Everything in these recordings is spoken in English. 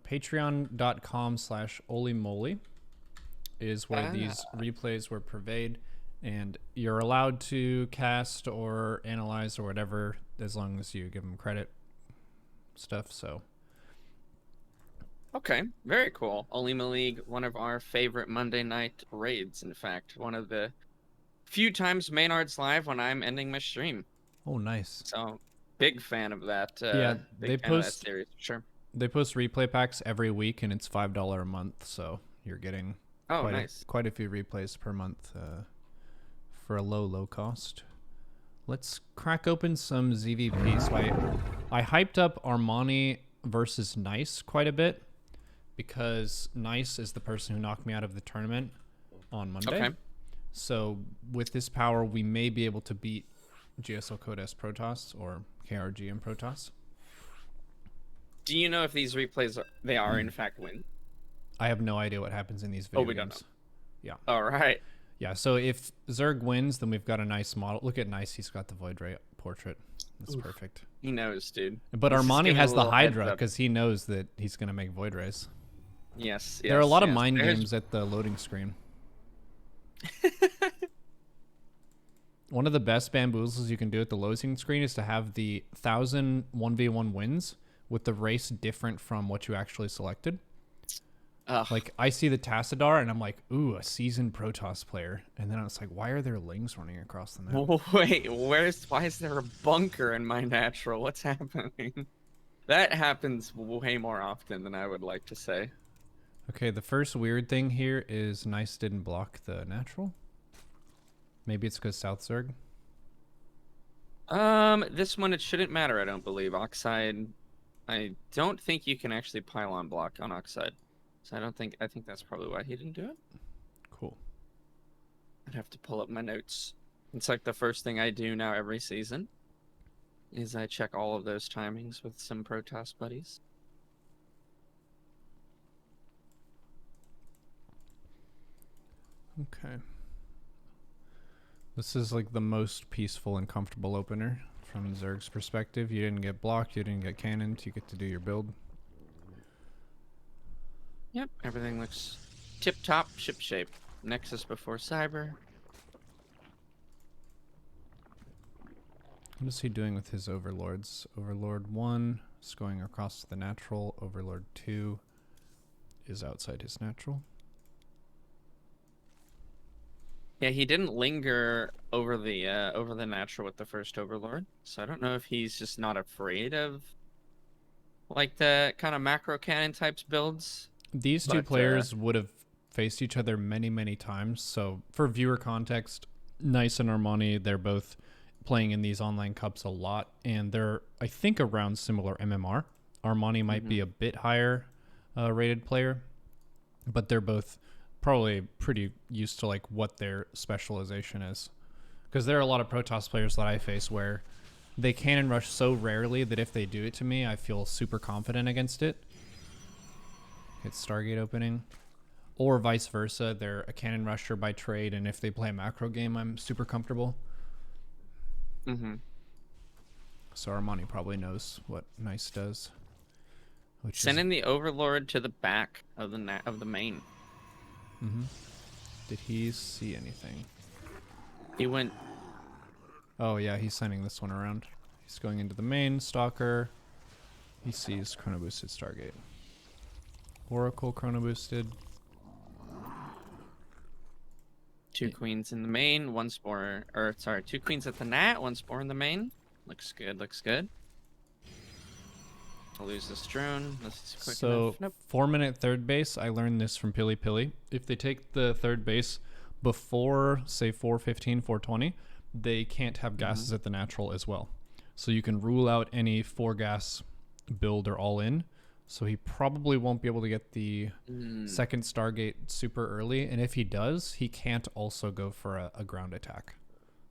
Patreon.com/olymoly is where these replays were purveyed, and you're allowed to cast or analyze or whatever as long as you give them credit stuff. So Okay, very cool. Olima League, one of our favorite Monday night raids, in fact. One of the few times Maynard's live when I'm ending my stream. oh, nice. So, big fan of that. Yeah, Big fan of that series, for sure. they post replay packs every week, and it's $5 a month, so you're getting quite a few replays per month for a low cost. Let's crack open some ZvP. So I hyped up Armani versus Nice quite a bit because Nice is the person who knocked me out of the tournament on Monday. Okay. So with this power, we may be able to beat GSL Code S Protoss or KRGM Protoss. Do you know if these replays are in fact win? I have no idea what happens in these video games. Don't know. Yeah. All right. Yeah, so if Zerg wins, then we've got a nice model. Look at Nice, he's got the Void Ray portrait. That's perfect. He knows, dude. But Armani has the Hydra because he knows that he's going to make Void Rays. Yes. There are a lot of mind games at the loading screen. One of the best bamboozles you can do at the loading screen is to have the 1,000 1v1 wins with the race different from what you actually selected. Like, I see the Tassadar, and I'm like, ooh, a seasoned Protoss player. And then I was like, why are there lings running across the map? Wait, why is there a bunker in my natural? What's happening? That happens way more often than I would like to say. Okay, the first weird thing here is Nice didn't block the natural. Maybe it's because South Zerg. This one, it shouldn't matter, I don't believe. Oxide, I don't think you can actually pylon block on Oxide. So I think that's probably why he didn't do it. Cool. I'd have to pull up my notes. It's like the first thing I do now every season is I check all of those timings with some Protoss buddies. Okay. This is like the most peaceful and comfortable opener from Zerg's perspective. You didn't get blocked, you didn't get cannoned, you get to do your build. Yep, everything looks tip-top, ship-shape. Nexus before Cyber. What is he doing with his Overlords? Overlord 1 is going across the natural. Overlord 2 is outside his natural. Yeah, he didn't linger over the natural with the first Overlord. So I don't know if he's just not afraid of like the kind of macro cannon types builds. These two players would have faced each other many, many times. So for viewer context, Nice and Armani, they're both playing in these online cups a lot, and they're, I think, around similar MMR. Armani might be a bit higher rated player, but they're both probably pretty used to like what their specialization is. Because there are a lot of Protoss players that I face where they cannon rush so rarely that if they do it to me, I feel super confident against it. It's Stargate opening. Or vice versa, they're a cannon rusher by trade, and if they play a macro game, I'm super comfortable. So Armani probably knows what Nice does. Sending the Overlord to the back of the main. Did he see anything? He went. Oh yeah, he's sending this one around. He's going into the main. Stalker. He sees Chrono Boosted Stargate. Oracle Chrono Boosted. Two queens in the main, one spore, or sorry, two queens at the nat, one spore in the main. Looks good, looks good. I'll lose this drone. This is quick enough. Nope. 4-minute third base. I learned this from Pili Pili. If they take the third base before, say, 4:15, 4:20, they can't have gases at the natural as well. So you can rule out any 4-gas build or all-in. So he probably won't be able to get the second Stargate super early. And if he does, he can't also go for a ground attack.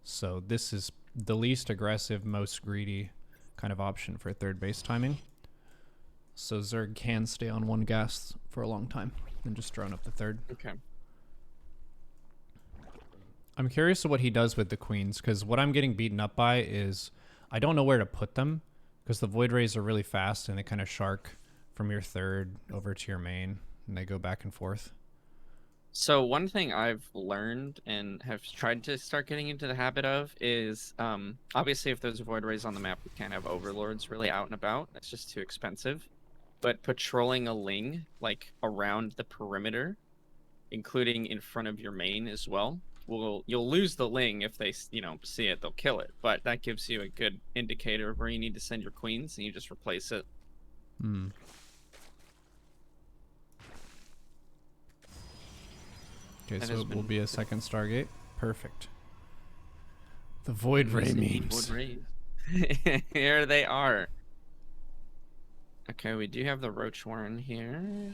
So this is the least aggressive, most greedy kind of option for third base timing. So Zerg can stay on 1 gas for a long time and just drone up the third. Okay. I'm curious to what he does with the queens, because what I'm getting beaten up by is I don't know where to put them, because the Void Rays are really fast and they kind of shark from your third over to your main, and they go back and forth. So one thing I've learned and have tried to start getting into the habit of is, obviously if there's void rays on the map, we can't have overlords really out and about. That's just too expensive. But patrolling a ling, like around the perimeter, including in front of your main as well, you'll lose the ling if they see it, they'll kill it. But that gives you a good indicator of where you need to send your queens, and you just replace it. Hmm. Okay, That so has it will been- be a second Stargate. Perfect. The Void Ray memes. Void rays. Here they are. Okay, we do have the Roach Warren here.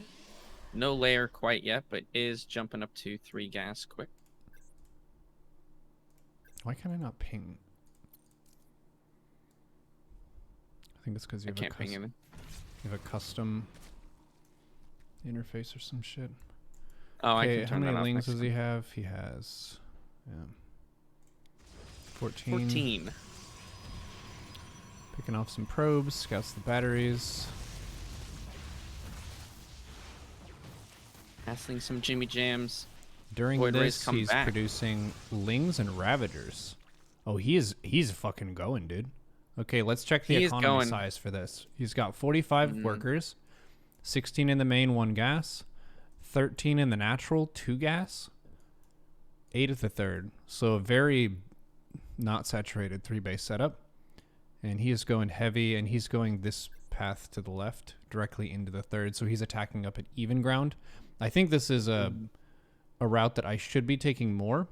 No layer quite yet, but is jumping up to 3 gas quick. Why can I not ping? I think it's because you Him. have a custom interface or some shit. Oh, I Okay, can how turn many that off lings next does he time. have? He has 14. 14. Picking off some probes, scouts the batteries. Castling some Jimmy Jams. During Void rays this, come he's back. producing lings and ravagers. Oh, he's fucking going, dude. Okay, let's check the He is economy going. size for this. He's got 45 workers, 16 in the main, 1 gas, 13 in the natural, 2 gas, 8 at the third. So a very not saturated 3-base setup. And he is going heavy, and he's going this path to the left, directly into the third. So he's attacking up at even ground. I think this is a route that I should be taking more.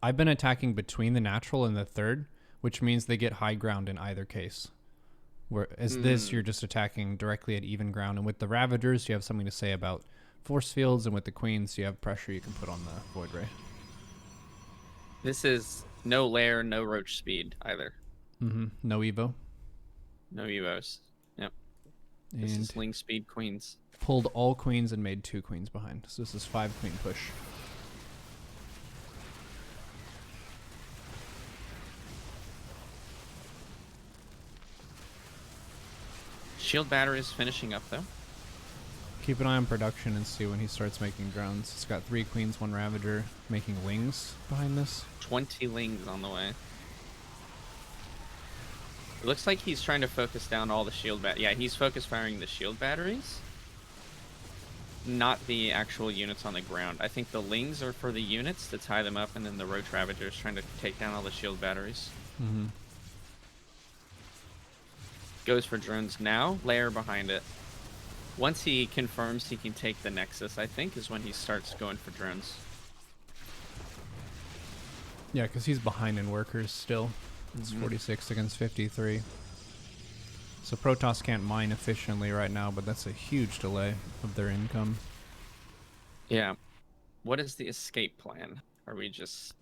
I've been attacking between the natural and the third, which means they get high ground in either case. Whereas this, you're just attacking directly at even ground. And with the Ravagers, you have something to say about force fields, and with the Queens, you have pressure you can put on the Void Ray. This is no layer, no roach speed either. No Evo. No Evos. Yep. And This is Ling speed queens. pulled all Queens and made 2 Queens behind. So this is 5 Queen push. Shield battery is finishing up though. Keep an eye on production and see when he starts making drones. It's got 3 Queens, 1 Ravager, making wings behind this. 20 lings on the way. It looks like he's trying to focus down all the shield Yeah, he's focus firing the shield batteries, not the actual units on the ground. I think the lings are for the units to tie them up, and then the Roach Ravager is trying to take down all the shield batteries. Goes for drones now, layer behind it. Once he confirms he can take the Nexus, I think, is when he starts going for drones. Yeah, because he's behind in workers still. It's 46 against 53. So Protoss can't mine efficiently right now, but that's a huge delay of their income. Yeah. What is the escape plan? Are we just...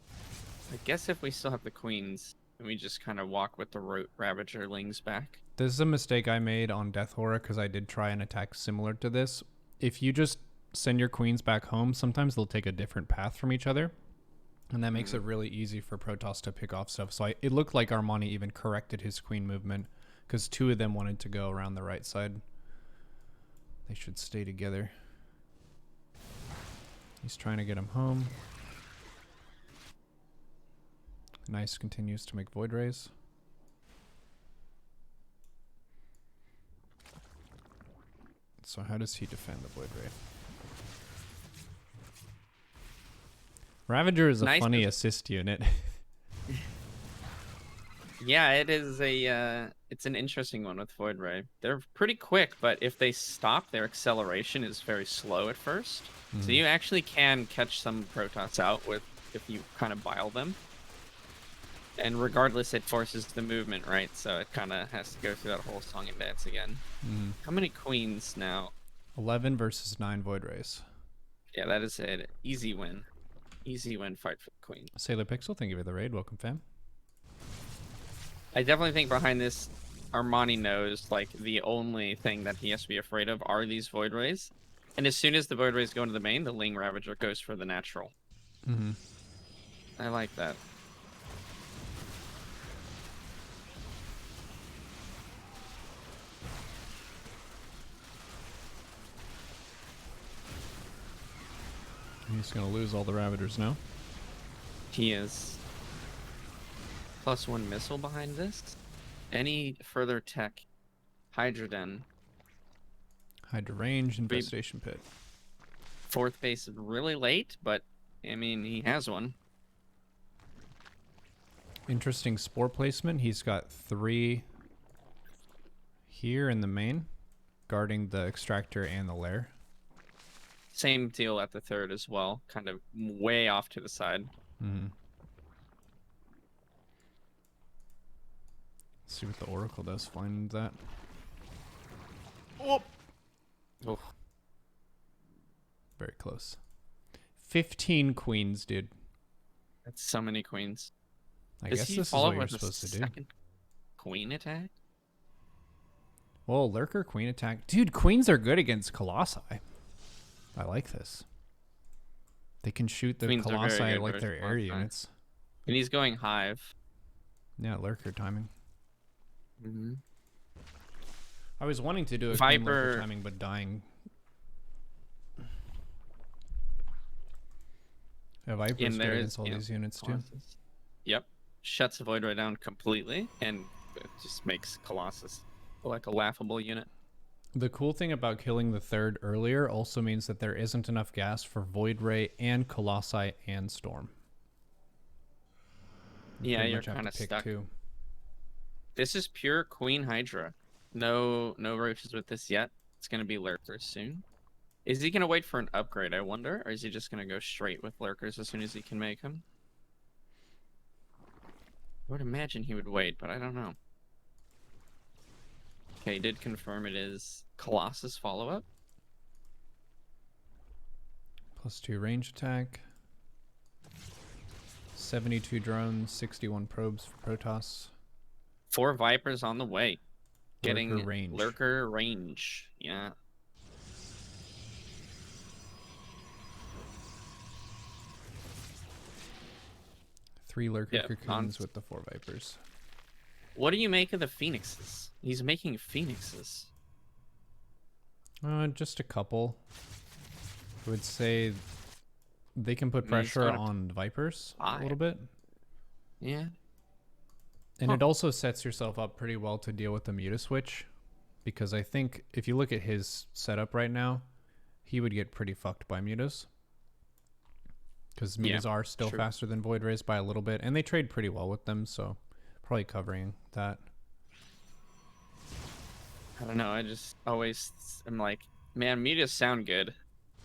I guess if we still have the queens, and we just kind of walk with the Ravager lings back. This is a mistake I made on Death Horror because I did try an attack similar to this. If you just send your queens back home, sometimes they'll take a different path from each other. And that makes it really easy for Protoss to pick off stuff. So it looked like Armani even corrected his queen movement because 2 of them wanted to go around the right side. They should stay together. He's trying to get him home. Nice continues to make Void Rays. So how does he defend the Void Ray? Ravager is a Nice funny assist unit. Yeah, it is it's an interesting one with Void Ray. They're pretty quick, but if they stop, their acceleration is very slow at first. So you actually can catch some Protoss out if you kind of bile them. And regardless, it forces the movement, right? So it kind of has to go through that whole song and dance again. How many queens now? 11 versus 9 Void Rays. Yeah, that is an easy win. Easy win fight for the queen. Sailor Pixel, thank you for the raid. Welcome, fam. I definitely think behind this, Armani knows, like, the only thing that he has to be afraid of are these Void Rays. And as soon as the Void Rays go into the main, the Ling Ravager goes for the natural. I like that. He's going to lose all the Ravagers now. He is. +1 missile behind this. Any further tech? Hydroden. Hydra range, infestation pit. 4th base really late, but I mean, he has one. Interesting spore placement. He's got 3 here in the main, guarding the extractor and the lair. Same deal at the 3rd as well, kind of way off to the side. Mm-hmm. Let's see what the Oracle does. Find that. Oh! Oh. Very close. 15 queens, dude. That's so many queens. I guess this is what you're supposed to do. Queen attack? Well, Lurker, queen attack. Dude, queens are good against Colossi. I like this. They can shoot the Queens Colossi like their air units. And he's going Hive. Yeah, Lurker timing. Mm-hmm. I was wanting to do a Viper queen Lurker timing, but dying. Yeah, Viper's good against all these units too. Yep. Shuts the Void Ray down completely, and it just makes Colossus like a laughable unit. The cool thing about killing the 3rd earlier also means that there isn't enough gas for Void Ray and Colossi and Storm. Yeah, you're kind of stuck. 2. This is pure Queen Hydra. No roaches with this yet. It's going to be Lurkers soon. Is he going to wait for an upgrade, I wonder? Or is he just going to go straight with Lurkers as soon as he can make them? I would imagine he would wait, but I don't know. Okay, he did confirm it is Colossus follow-up. +2 range attack. 72 drones, 61 probes for Protoss. 4 Vipers on the way. Getting Lurker range. Lurker range. Yeah. Three Lurker cocoons with the 4 Vipers. What do you make of the Phoenixes? He's making Phoenixes. Just a couple. I would say they can put pressure on Vipers a little bit. Yeah. And it also sets yourself up pretty well to deal with the Mutaswitch. Because I think if you look at his setup right now, he would get pretty fucked by Mutas. Because Mutas are still faster than Void Rays by a little bit. And they trade pretty well with them, so probably covering that. I don't know, I just always am like, man, Mutas sound good.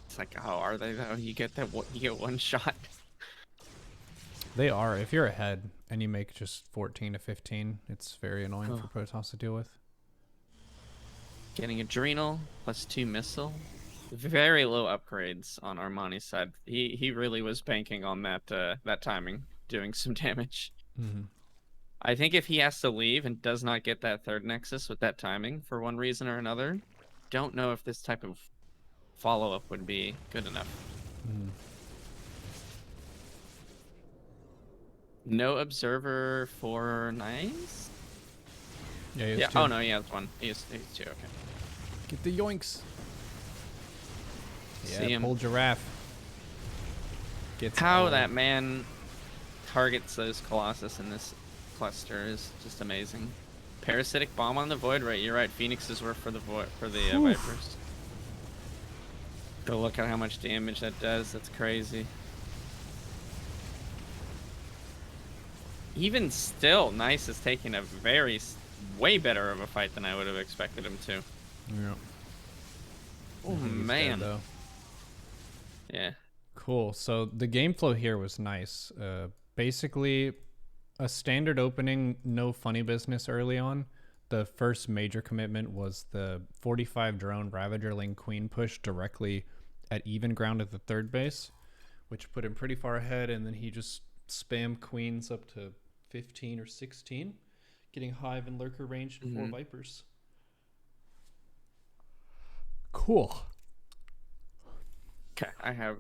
It's like, oh, are they though? You get one shot. They are. If you're ahead and you make just 14 to 15, it's very annoying for Protoss to deal with. Getting Adrenal, +2 missile. Very low upgrades on Armani's side. He really was banking on that timing, doing some damage. Mm-hmm. I think if he has to leave and does not get that 3rd Nexus with that timing for one reason or another, don't know if this type of follow-up would be good enough. Mm. No observer for nice. Yeah. He has 2. Oh no, he has 1. He has 2. Okay. Get the yoinks. See Yeah, him. pull giraffe. Gets How that man targets those Colossus in this cluster is just amazing. Parasitic bomb on the Void Ray. You're right. Phoenixes were for the Vipers. Go look at how much damage that does. That's crazy. Even still, Nice is taking a way better of a fight than I would have expected him to. Yeah. Oh man. Dead, yeah. Cool. So the game flow here was nice. Basically, a standard opening, no funny business early on. The first major commitment was the 45 drone Ravagerling Queen push directly at even ground at the 3rd base, which put him pretty far ahead, and then he just spammed Queens up to 15 or 16, getting Hive and Lurker range and 4 Vipers. Cool. Okay, I have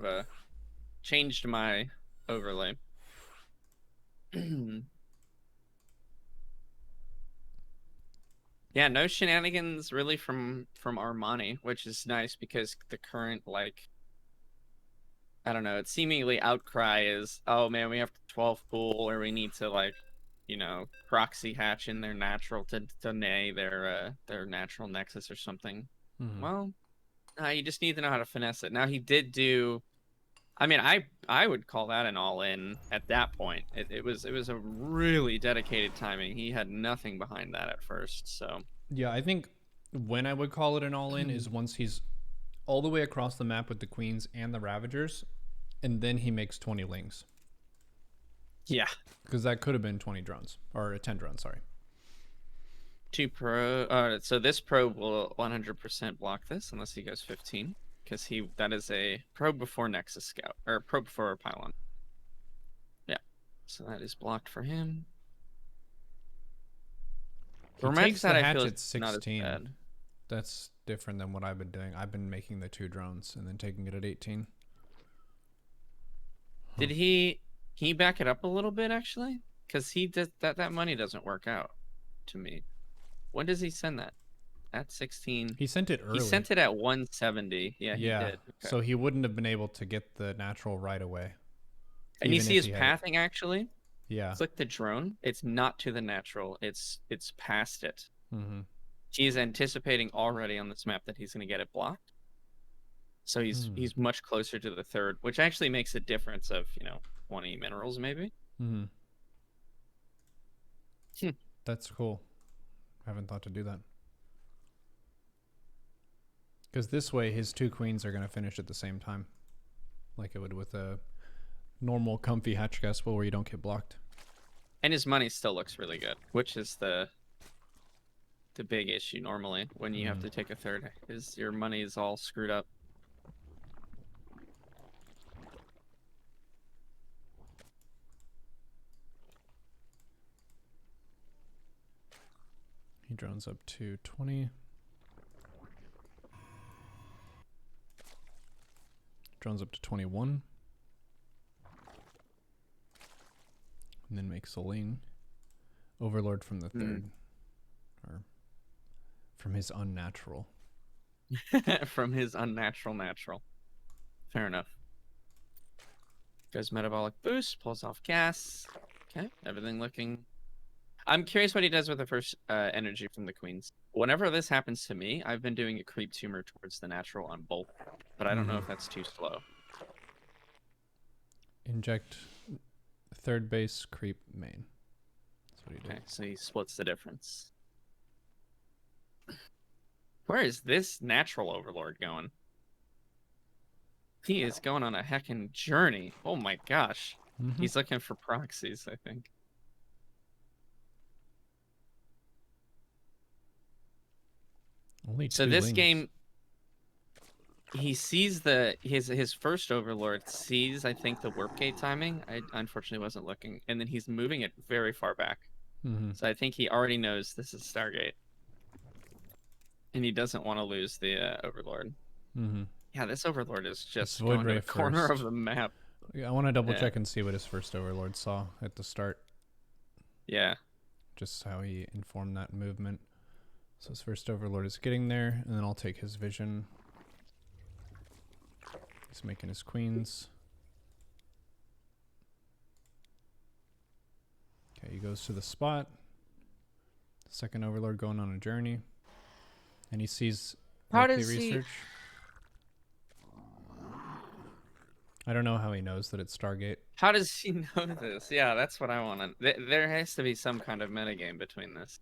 changed my overlay. Yeah, no shenanigans really from Armani, which is nice because the current I don't know. It seemingly outcry is, oh man, we have 12 pool, or we need to like, proxy hatch in their natural to deny their natural nexus or something. Hmm. Well, you just need to know how to finesse it. Now he did do. I mean, I would call that an all in at that point. It was a really dedicated timing. He had nothing behind that at first, so. Yeah, I think when I would call it an all in is once he's all the way across the map with the queens and the ravagers, and then he makes 20 lings. Yeah. Because that could have been 20 drones or 10 drones. Sorry. Two pro. So this probe will 100% block this unless he goes 15, because that is a probe before Nexus Scout or probe before Pylon. Yeah. So that is blocked for him. He takes the hatch at 16. Bad. That's different than what I've been doing. I've been making the 2 drones and then taking it at 18. Did he back it up a little bit actually? Because he did that money doesn't work out to me. When does he send that? At 16. He sent it early. He sent it at 170. Yeah, he did. Okay. So he wouldn't have been able to get the natural right away. And you see his pathing actually? Yeah. Click the drone. It's not to the natural. It's past it. Mm-hmm. He's anticipating already on this map that he's going to get it blocked. So he's much closer to the third, which actually makes a difference of 20 minerals maybe. Mm-hmm. That's cool. I haven't thought to do that. Because this way his 2 queens are going to finish at the same time. Like it would with a normal comfy hatch gospel where you don't get blocked. And his money still looks really good, which is the big issue normally when you have to take a third, is your money is all screwed up. He drones up to 20. Drones up to 21. And then makes a ling. Overlord from the third. Or from his unnatural. From his unnatural natural. Fair enough. Goes metabolic boost, pulls off gas. Okay, everything looking. I'm curious what he does with the first energy from the queens. Whenever this happens to me, I've been doing a creep tumor towards the natural on both, but I don't know if that's too slow. Inject third base, creep main. That's what he did. Okay, so he splits the difference. Where is this natural overlord going? He is going on a heckin' journey. Oh my gosh. Mm-hmm. He's looking for proxies, I think. Only so 2 this lings. game, he sees his first overlord sees, I think, the warp gate timing. I unfortunately wasn't looking, and then he's moving it very far back. Mm-hmm. So I think he already knows this is Stargate, and he doesn't want to lose the overlord. Mm-hmm. Yeah, this overlord is just Void going to Ray the corner first. of the map. Yeah, I want to double check and see what his first overlord saw at the start. Yeah. Just how he informed that movement. So his first overlord is getting there, and then I'll take his vision. He's making his queens. Okay, he goes to the spot. Second overlord going on a journey. And he sees How likely does he... research. I don't know how he knows that it's Stargate. How does he know this? Yeah, that's what I want to... There has to be some kind of metagame between this.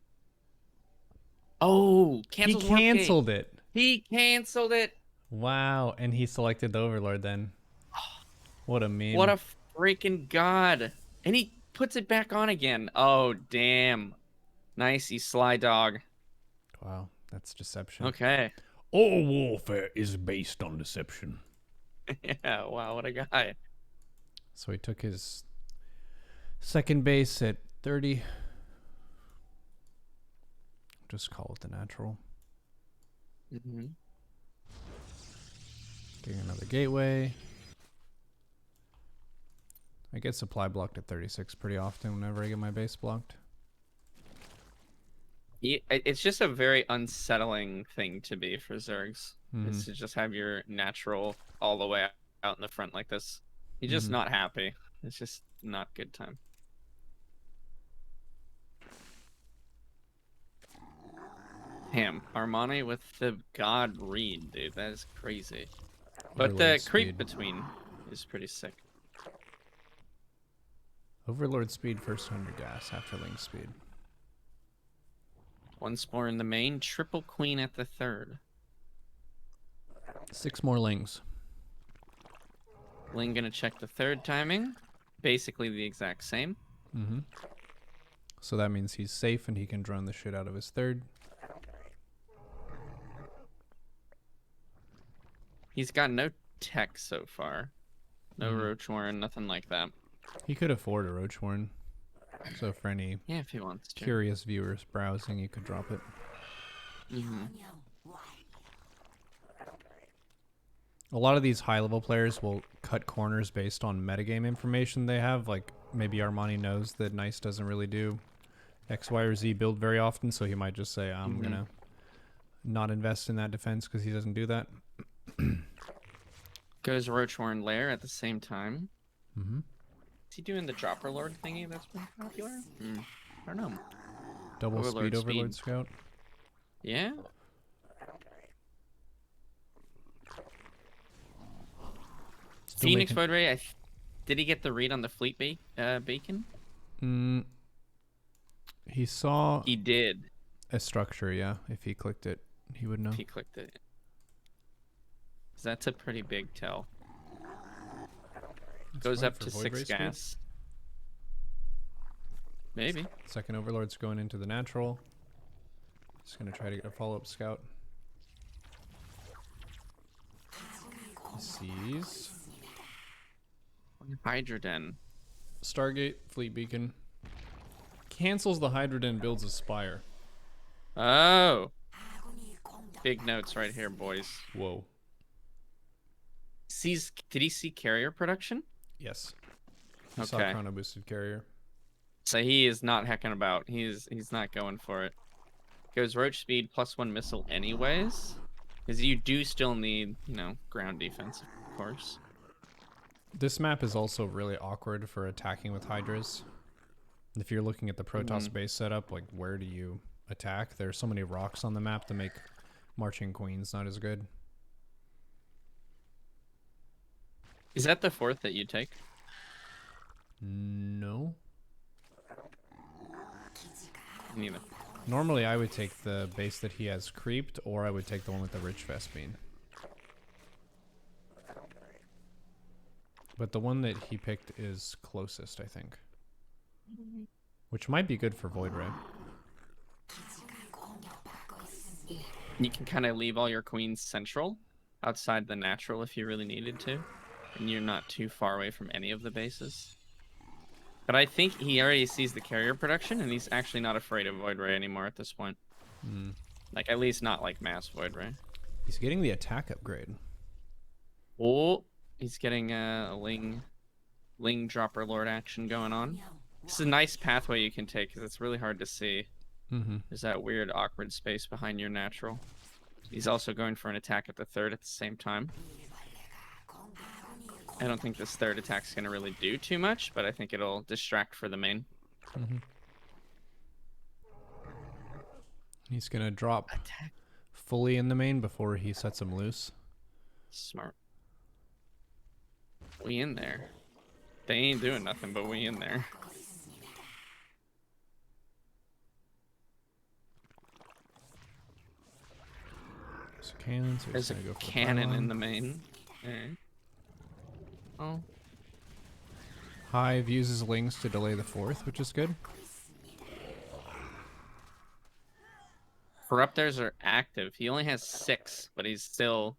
Oh, he canceled it. He canceled it. Wow, and he selected the overlord then. What a meme. What a freaking god. And he puts it back on again. Oh, damn. Nice, you sly dog. Wow, that's deception. Okay. All warfare is based on deception. Yeah, wow, what a guy. So he took his second base at 30. Just call it the natural. Mm-hmm. Getting another gateway. I get supply blocked at 36 pretty often whenever I get my base blocked. It's just a very unsettling thing to be for Zergs. Mm-hmm. Is to just have your natural all the way out in the front like this. He's just Mhm. not happy. It's just not good time. Damn, Armani with the God read, dude. That is crazy. But Overlord the creep speed. between is pretty sick. Overlord speed first under gas after Ling speed. One spore in the main, triple queen at the third. 6 more Lings. Ling gonna check the third timing. Basically the exact same. Mm-hmm. So that means he's safe and he can drone the shit out of his third. He's got no tech so far. No Roach Warren, nothing like that. He could afford a Roach Warren. So for any Yeah, if he wants to. curious viewers browsing, you could drop it. A lot of these high-level players will cut corners based on metagame information they have. Like, maybe Armani knows that Nice doesn't really do X, Y, or Z build very often, so he might just say, I'm going to not invest in that defense because he doesn't do that. Goes Roach Warren Lair at the same time. Mm-hmm. Is he doing the Dropper Lord thingy that's been popular? I don't know. Double Overlord speed Overlord speed. Scout. Yeah? Still Phoenix making... Void Ray, did he get the read on the fleet beacon? He saw He did. a structure, yeah. If he clicked it, he would know. If he clicked it. That's a pretty big tell. Goes up to 6 gas. Maybe. Second Overlord's going into the natural. Just going to try to get a follow-up scout. He sees Hydroden. Stargate, Fleet Beacon. Cancels the Hydroden, builds a Spire. Oh. Big notes right here, boys. Whoa. Did he see carrier production? Yes. Okay. Saw chrono boosted carrier. So he is not hecking about. He's not going for it. Goes Roach speed +1 missile anyways. Because you do still need, ground defense, of course. This map is also really awkward for attacking with Hydras. If you're looking at the Protoss base setup, like, where do you attack? There are so many rocks on the map to make Marching Queens not as good. Is that the fourth that you take? No. Neither. Normally, I would take the base that he has creeped, or I would take the one with the Rich Vespine. But the one that he picked is closest, I think. Which might be good for Void Ray. You can kind of leave all your queens central, outside the natural if you really needed to. And you're not too far away from any of the bases. But I think he already sees the carrier production, and he's actually not afraid of Void Ray anymore at this point. Like, at least not like mass Void Ray. He's getting the attack upgrade. Oh, he's getting a Ling Dropper Lord action going on. This is a nice pathway you can take, because it's really hard to see. There's that weird, awkward space behind your natural. He's also going for an attack at the third at the same time. I don't think this third attack's going to really do too much, but I think it'll distract for the main. He's going to drop fully in the main before he sets him loose. Smart. We in there. They ain't doing nothing, but we in there. So cannon, so There's a go for cannon in the main. Alright. Oh. Hive uses Lings to delay the fourth, which is good. Corruptors are active. He only has 6, but he's still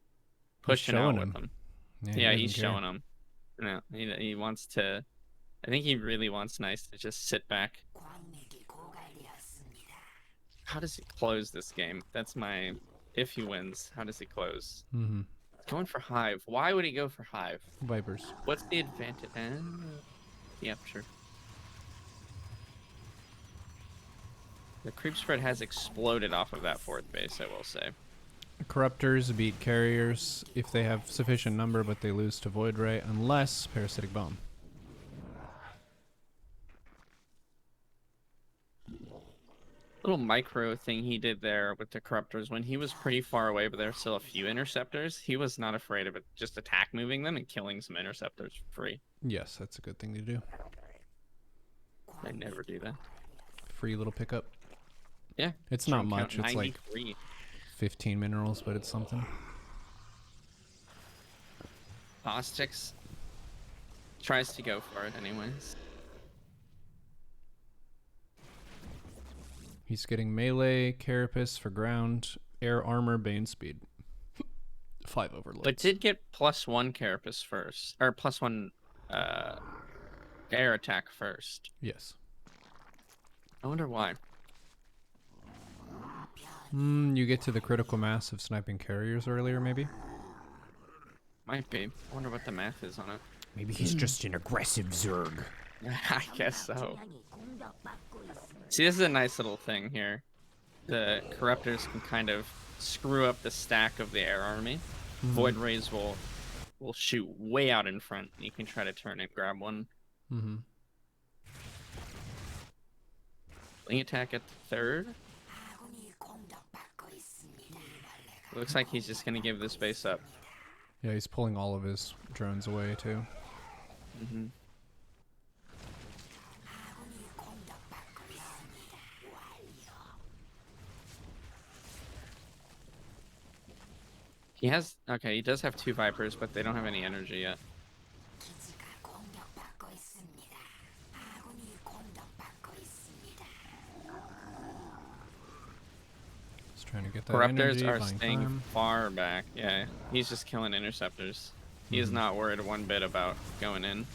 pushing out with them. Yeah, he's showing them. No, he wants to. I think he really wants Nice to just sit back. How does he close this game? That's my. If he wins, how does he close? Going for Hive. Why would he go for Hive? Vipers. What's the advantage? Yep, sure. The creep spread has exploded off of that fourth base, I will say. Corruptors beat carriers if they have sufficient number, but they lose to Void Ray unless Parasitic Bomb. Little micro thing he did there with the corruptors when he was pretty far away, but there were still a few interceptors. He was not afraid of it, just attack moving them and killing some interceptors for free. Yes, that's a good thing to do. I never do that. Free little pickup. Yeah. It's not much. It's like 93. 15 minerals, but it's something. Bostix tries to go for it anyways. He's getting melee, carapace for ground, air armor, bane speed. 5 overloads. But did get +1 carapace first, or +1 air attack first. Yes. I wonder why. You get to the critical mass of sniping carriers earlier, maybe? Might be. I wonder what the math is on it. Maybe he's just an aggressive Zerg. I guess so. See, this is a nice little thing here. The corruptors can kind of screw up the stack of the air army. Void rays will shoot way out in front. You can try to turn and grab one. Wing attack at the 3rd. Looks like he's just gonna give this base up. Yeah, he's pulling all of his drones away too. He has, okay, he does have 2 Vipers, but they don't have any energy yet. Just trying to get that Corruptors energy, are buying staying time. far back. Yeah, he's just killing interceptors. He is not worried one bit about going in.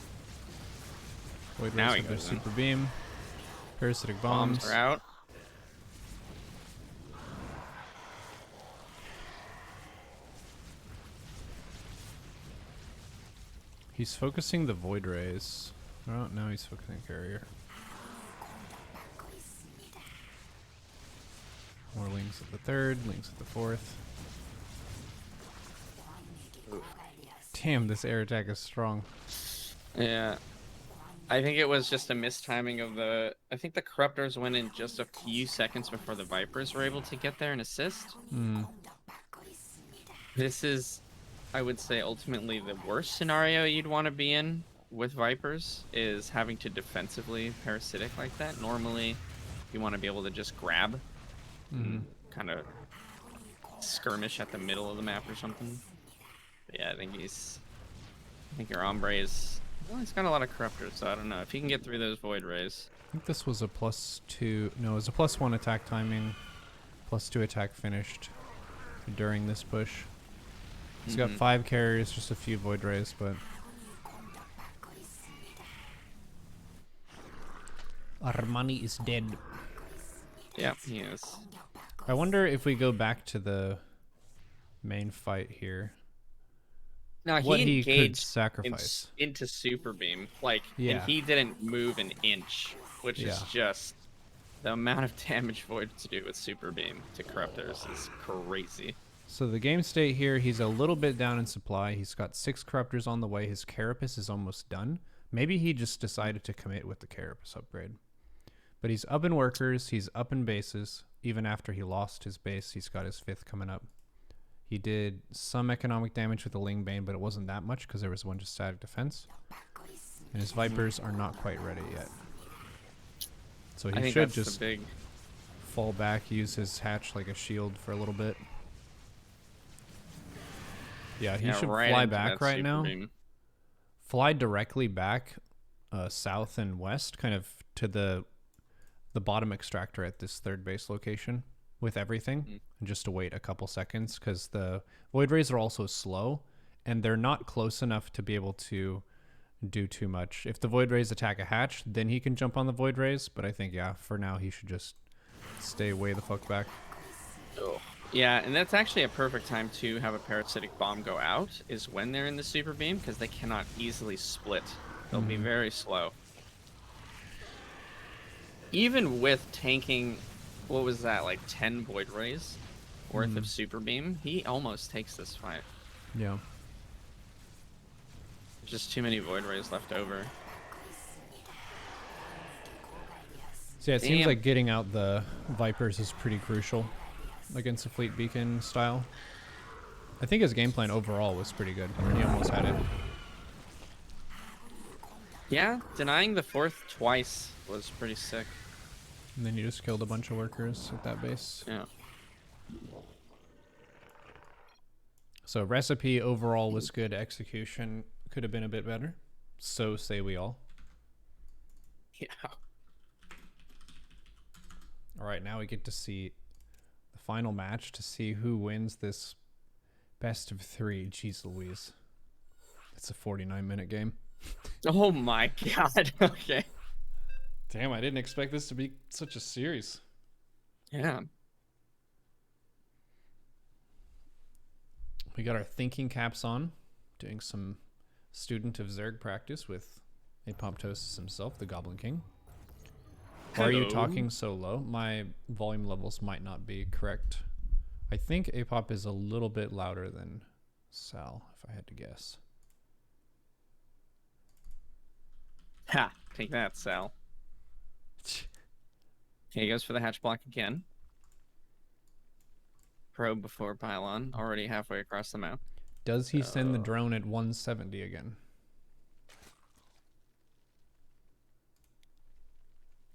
Void Now Rays he with their goes in. super beam. Parasitic Bombs bombs. are out. He's focusing the Void Rays. Oh, now he's focusing carrier. More links at the 3rd, links at the 4th. Damn, this air attack is strong. Yeah. I think it was just a mistiming of the... I think the Corruptors went in just a few seconds before the Vipers were able to get there and assist. This is, I would say, ultimately the worst scenario you'd want to be in with Vipers, is having to defensively parasitic like that. Normally, you want to be able to just grab and kind of skirmish at the middle of the map or something. But yeah, I think your Ombre is... Well, he's got a lot of Corruptors, so I don't know. If he can get through those Void Rays... I think this was a +2... No, it was a +1 attack timing, +2 attack finished during this push. He's got 5 carriers, just a few Void Rays, but... Armani is dead. Yeah, he is. I wonder if we go back to the main fight here. No, what he he could engaged sacrifice. into Super Beam, like, Yeah. and he didn't move an inch, which is just the amount of damage Voids do with Super Beam to Corruptors is crazy. So the game state here, he's a little bit down in supply. He's got 6 Corruptors on the way. His Carapace is almost done. Maybe he just decided to commit with the Carapace upgrade. But he's up in workers, he's up in bases. Even after he lost his base, he's got his 5th coming up. He did some economic damage with the Ling Bane, but it wasn't that much because there was one just static defense. And his Vipers are not quite ready yet. So he should just fall back, use his hatch like a shield for a little bit. Yeah, he should fly back right now. Fly directly back south and west, kind of to the bottom extractor at this 3rd base location with everything, and just to wait a couple seconds, because the Void Rays are also slow, and they're not close enough to be able to do too much. If the Void Rays attack a hatch, then he can jump on the Void Rays, but I think, yeah, for now he should just stay way the fuck back. Yeah, and that's actually a perfect time to have a Parasitic Bomb go out, is when they're in the Super Beam, because they cannot easily split. They'll be very slow. Even with tanking, what was that, like 10 Void Rays? worth of super beam. He almost takes this fight. Yeah. Just too many void rays left over. So yeah, it seems Damn. like getting out the Vipers is pretty crucial against a Fleet Beacon style. I think his game plan overall was pretty good. He almost had it. Yeah, denying the fourth twice was pretty sick. And then you just killed a bunch of workers at that base. Yeah. So recipe overall was good. Execution could have been a bit better. So say we all. Yeah. All right, now we get to see the final match to see who wins this best of 3. Jeez Louise. It's a 49-minute game. Oh my god. Okay. Damn, I didn't expect this to be such a series. Yeah. We got our thinking caps on, doing some student of Zerg practice with Apoptosis himself, the Goblin King. Why are you Hello. talking so low? My volume levels might not be correct. I think Apop is a little bit louder than Sal, if I had to guess. Ha! Take that, Sal. He goes for the hatch block again. Probe before pylon, already halfway across the map. Does he send the drone at 170 again?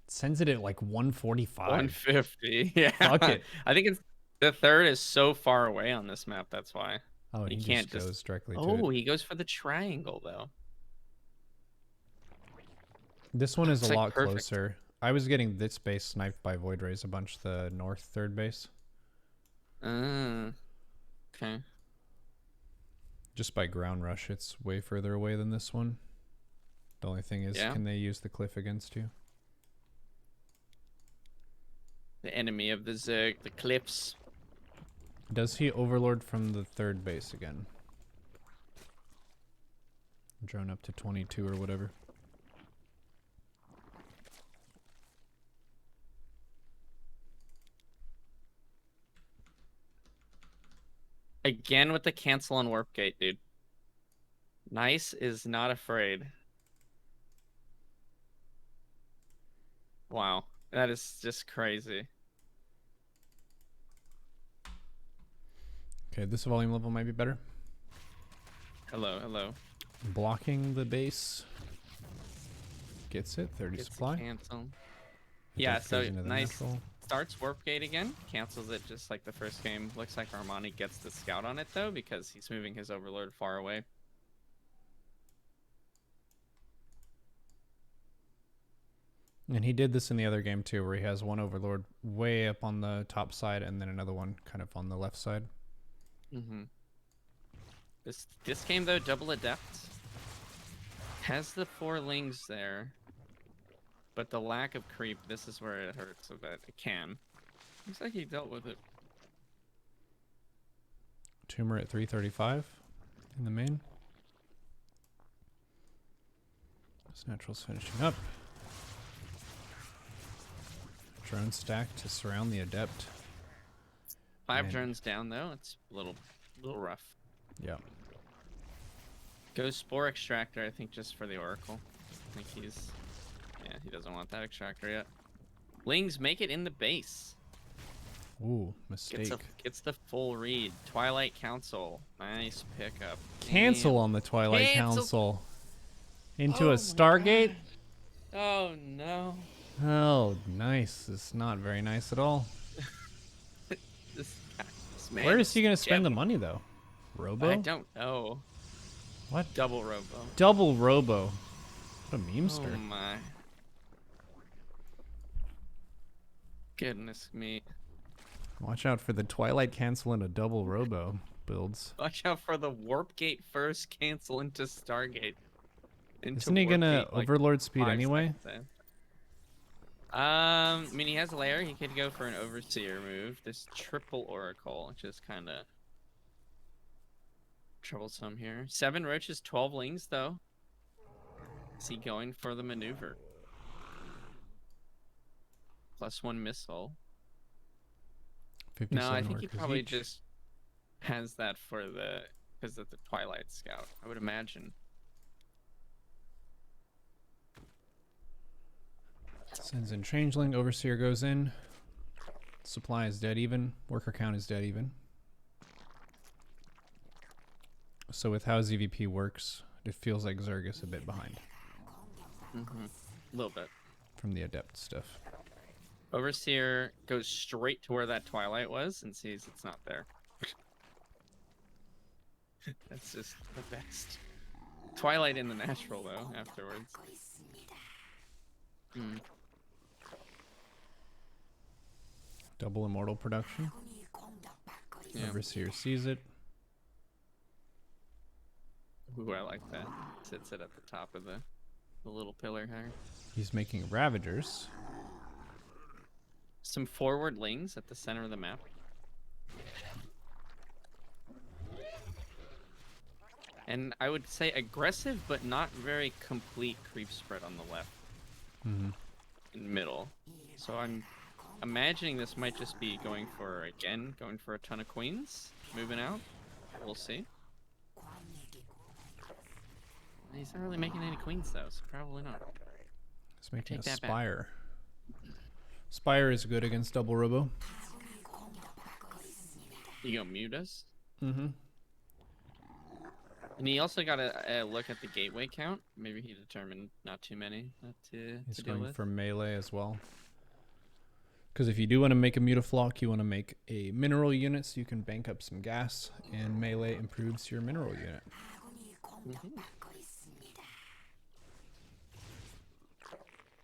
Sends it at like 145. 150. Yeah. Fuck it. I think it's the third is so far away on this map. That's why. Oh, and He he can't just just- goes directly to Oh, it. he goes for the triangle though. This one is It's a like lot perfect. closer. I was getting this base sniped by Void Rays a bunch, the north third base. Okay. Just by ground rush, it's way further away than this one. The only thing is, Yeah. can they use the cliff against you? The enemy of the Zerg, the cliffs. Does he overlord from the third base again? Drone up to 22 or whatever. Again with the cancel on warp gate, dude. Nice is not afraid. Wow, that is just crazy. Okay, this volume level might be better. Hello, hello. Blocking the base. Gets it, 30 Gets the supply. cancel. Yeah, so Goes into the nice. natural. Starts warp gate again, cancels it just like the first game. Looks like Armani gets the scout on it though because he's moving his overlord far away. And he did this in the other game too, where he has one overlord way up on the top side and then another one kind of on the left side. Mm-hmm. This game though, double adept has the 4 lings there, but the lack of creep. This is where it hurts a bit. It can. Looks like he dealt with it. Tumor at 335 in the main. This natural's finishing up. Drone stack to surround the adept. 5 Man. drones down though. It's a little rough. Yeah. Goes spore extractor, I think, just for the oracle. I think yeah, he doesn't want that extractor yet. Lings make it in the base. Ooh, mistake. Gets the full read. Twilight Council, nice pickup. Cancel Damn. on the Twilight Cancel. Council. Into Oh a my Stargate? Oh no. Oh, nice. It's not very nice at all. This man. Where is he going to spend the devil. money, though? Robo? I don't know. What? Double robo. Double Robo. What a memester. Oh my. Goodness me. Watch out for the Twilight Cancel and a double Robo builds. Watch out for the warp gate first cancel into Stargate. Isn't he warp gonna gate, like, overlord speed 5 anyway? seconds in. I mean, he has a layer. He could go for an overseer move. This triple oracle, which is kind of troublesome here. 7 roaches, 12 lings, though. Is he going for the maneuver? +1 missile. No, I 57 think he workers probably each. just has that for the because of the Twilight Scout. I would imagine. Sends in Changeling. Overseer goes in. Supply is dead even. Worker count is dead even. So with how ZvP works, it feels like Zerg is a bit behind A little bit. from the Adept stuff. Overseer goes straight to where that Twilight was and sees it's not there. That's just the best. Twilight in the natural though. Afterwards. Double immortal production. Yeah. Overseer sees it. Ooh, I like that. Sits it at the top of the little pillar here. He's making Ravagers. Some forward lings at the center of the map. And I would say aggressive, but not very complete creep spread on the left. Mm-hmm. In middle. So I'm imagining this might just be going for a ton of queens. Moving out. We'll see. He's not really making any queens though, so probably not. He's making Take a that back. Spire. Spire is good against double robo. You go mute us. Mm-hmm. And he also got a look at the gateway count. Maybe he determined not too many to He's deal going with. for melee as well. Because if you do want to make a Mutaflock, you want to make a mineral unit so you can bank up some gas, and melee improves your mineral unit.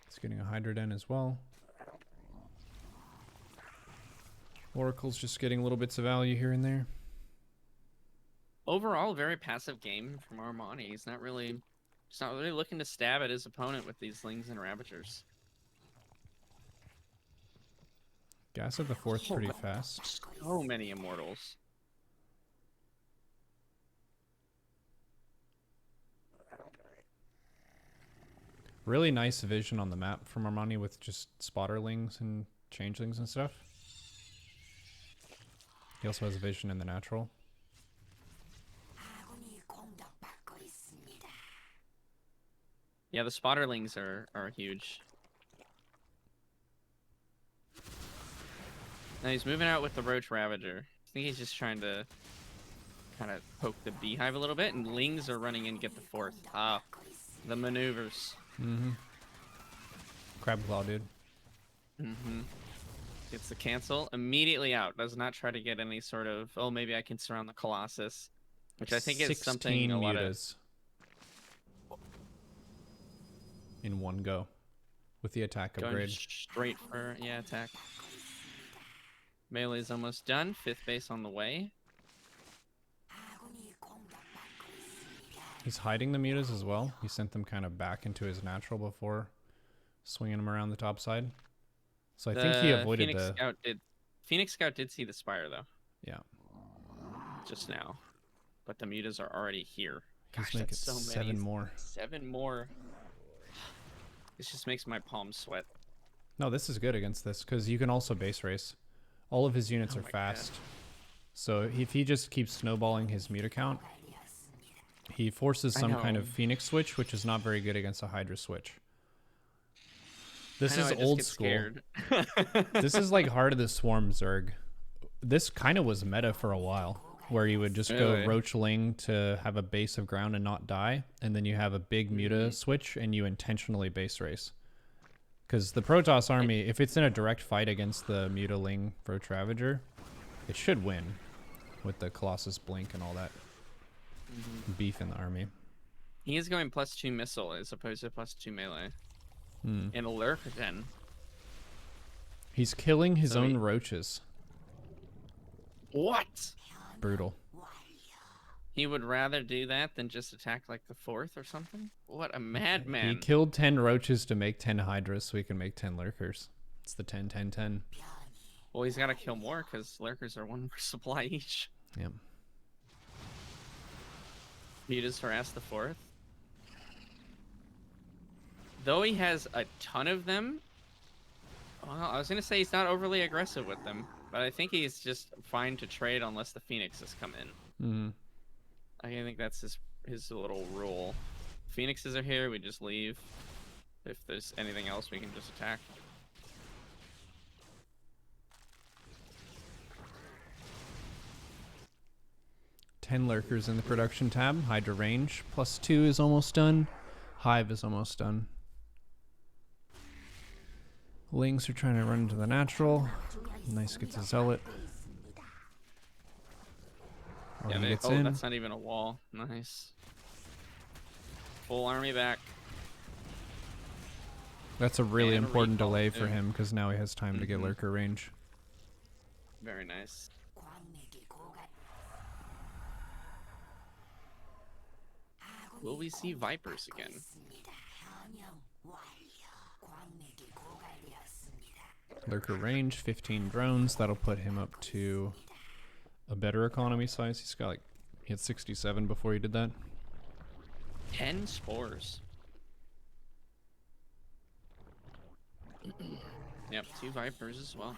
It's getting a Hydra Den as well. Oracle's just getting little bits of value here and there. Overall, very passive game from Armani. He's not really looking to stab at his opponent with these lings and ravagers. Gas at the fourth pretty fast. So many immortals. Really nice vision on the map from Armani with just spotterlings and changelings and stuff. He also has vision in the natural. Yeah, the spotterlings are huge. Now he's moving out with the Roach Ravager. I think he's just trying to kind of poke the beehive a little bit, and lings are running in to get the fourth. Ah, the maneuvers. Mm-hmm. Crab Claw, dude. Mm-hmm. Gets the cancel. Immediately out. Does not try to get any sort of, oh, maybe I can surround the Colossus. Which I think is something a lot of... in one go. With the attack Going upgrade. straight for, yeah, attack. Melee's almost done. Fifth base on the way. He's hiding the mutas as well. He sent them kind of back into his natural before swinging them around the top side. So I think he avoided Phoenix Scout did see the Spire, though. Yeah. Just now. But the mutas are already here. He's Gosh, making that's so many. 7 more. 7 more. This just makes my palms sweat. No, this is good against this because you can also base race. All of his units are my fast. So if he just keeps snowballing his muta count, he forces some kind of Phoenix switch, which is not very good against a Hydra switch. This is old school. This is like Heart of the Swarm Zerg. This kind of was meta for a while, where you would just go Roachling to have a base of ground and not die, and then you have a big muta switch and you intentionally base race. Because the Protoss army, if it's in a direct fight against the Mutaling Roach Ravager, it should win with the Colossus Blink and all that beef in the army. He is going +2 missile as opposed to +2 melee. And a Lurker Den. He's killing his own roaches. What? Brutal. He would rather do that than just attack like the fourth or something? What a madman. He killed 10 roaches to make 10 Hydras so he can make 10 Lurkers. It's the 10-10-10. Well, he's got to kill more because Lurkers are 1 more supply each. Yep. Mutas harass the fourth. Though he has a ton of them, well, I was going to say he's not overly aggressive with them. But I think he's just fine to trade unless the Phoenixes come in. Mm-hmm. I think that's his little rule. Phoenixes are here, we just leave. If there's anything else, we can just attack. Ten lurkers in the production tab. Hydra range. +2 is almost done. Hive is almost done. Lings are trying to run into the natural. Nice gets a zealot. Oh, Yeah, he gets oh, in. that's not even a wall. Nice. Full army back. That's a really And a important recall, delay too. for him because now he has time to get Mhm. lurker range. Very nice. Will we see Vipers again? Lurker range, 15 drones. That'll put him up to a better economy size. He's got he had 67 before he did that. 10 spores. Yep, 2 Vipers as well.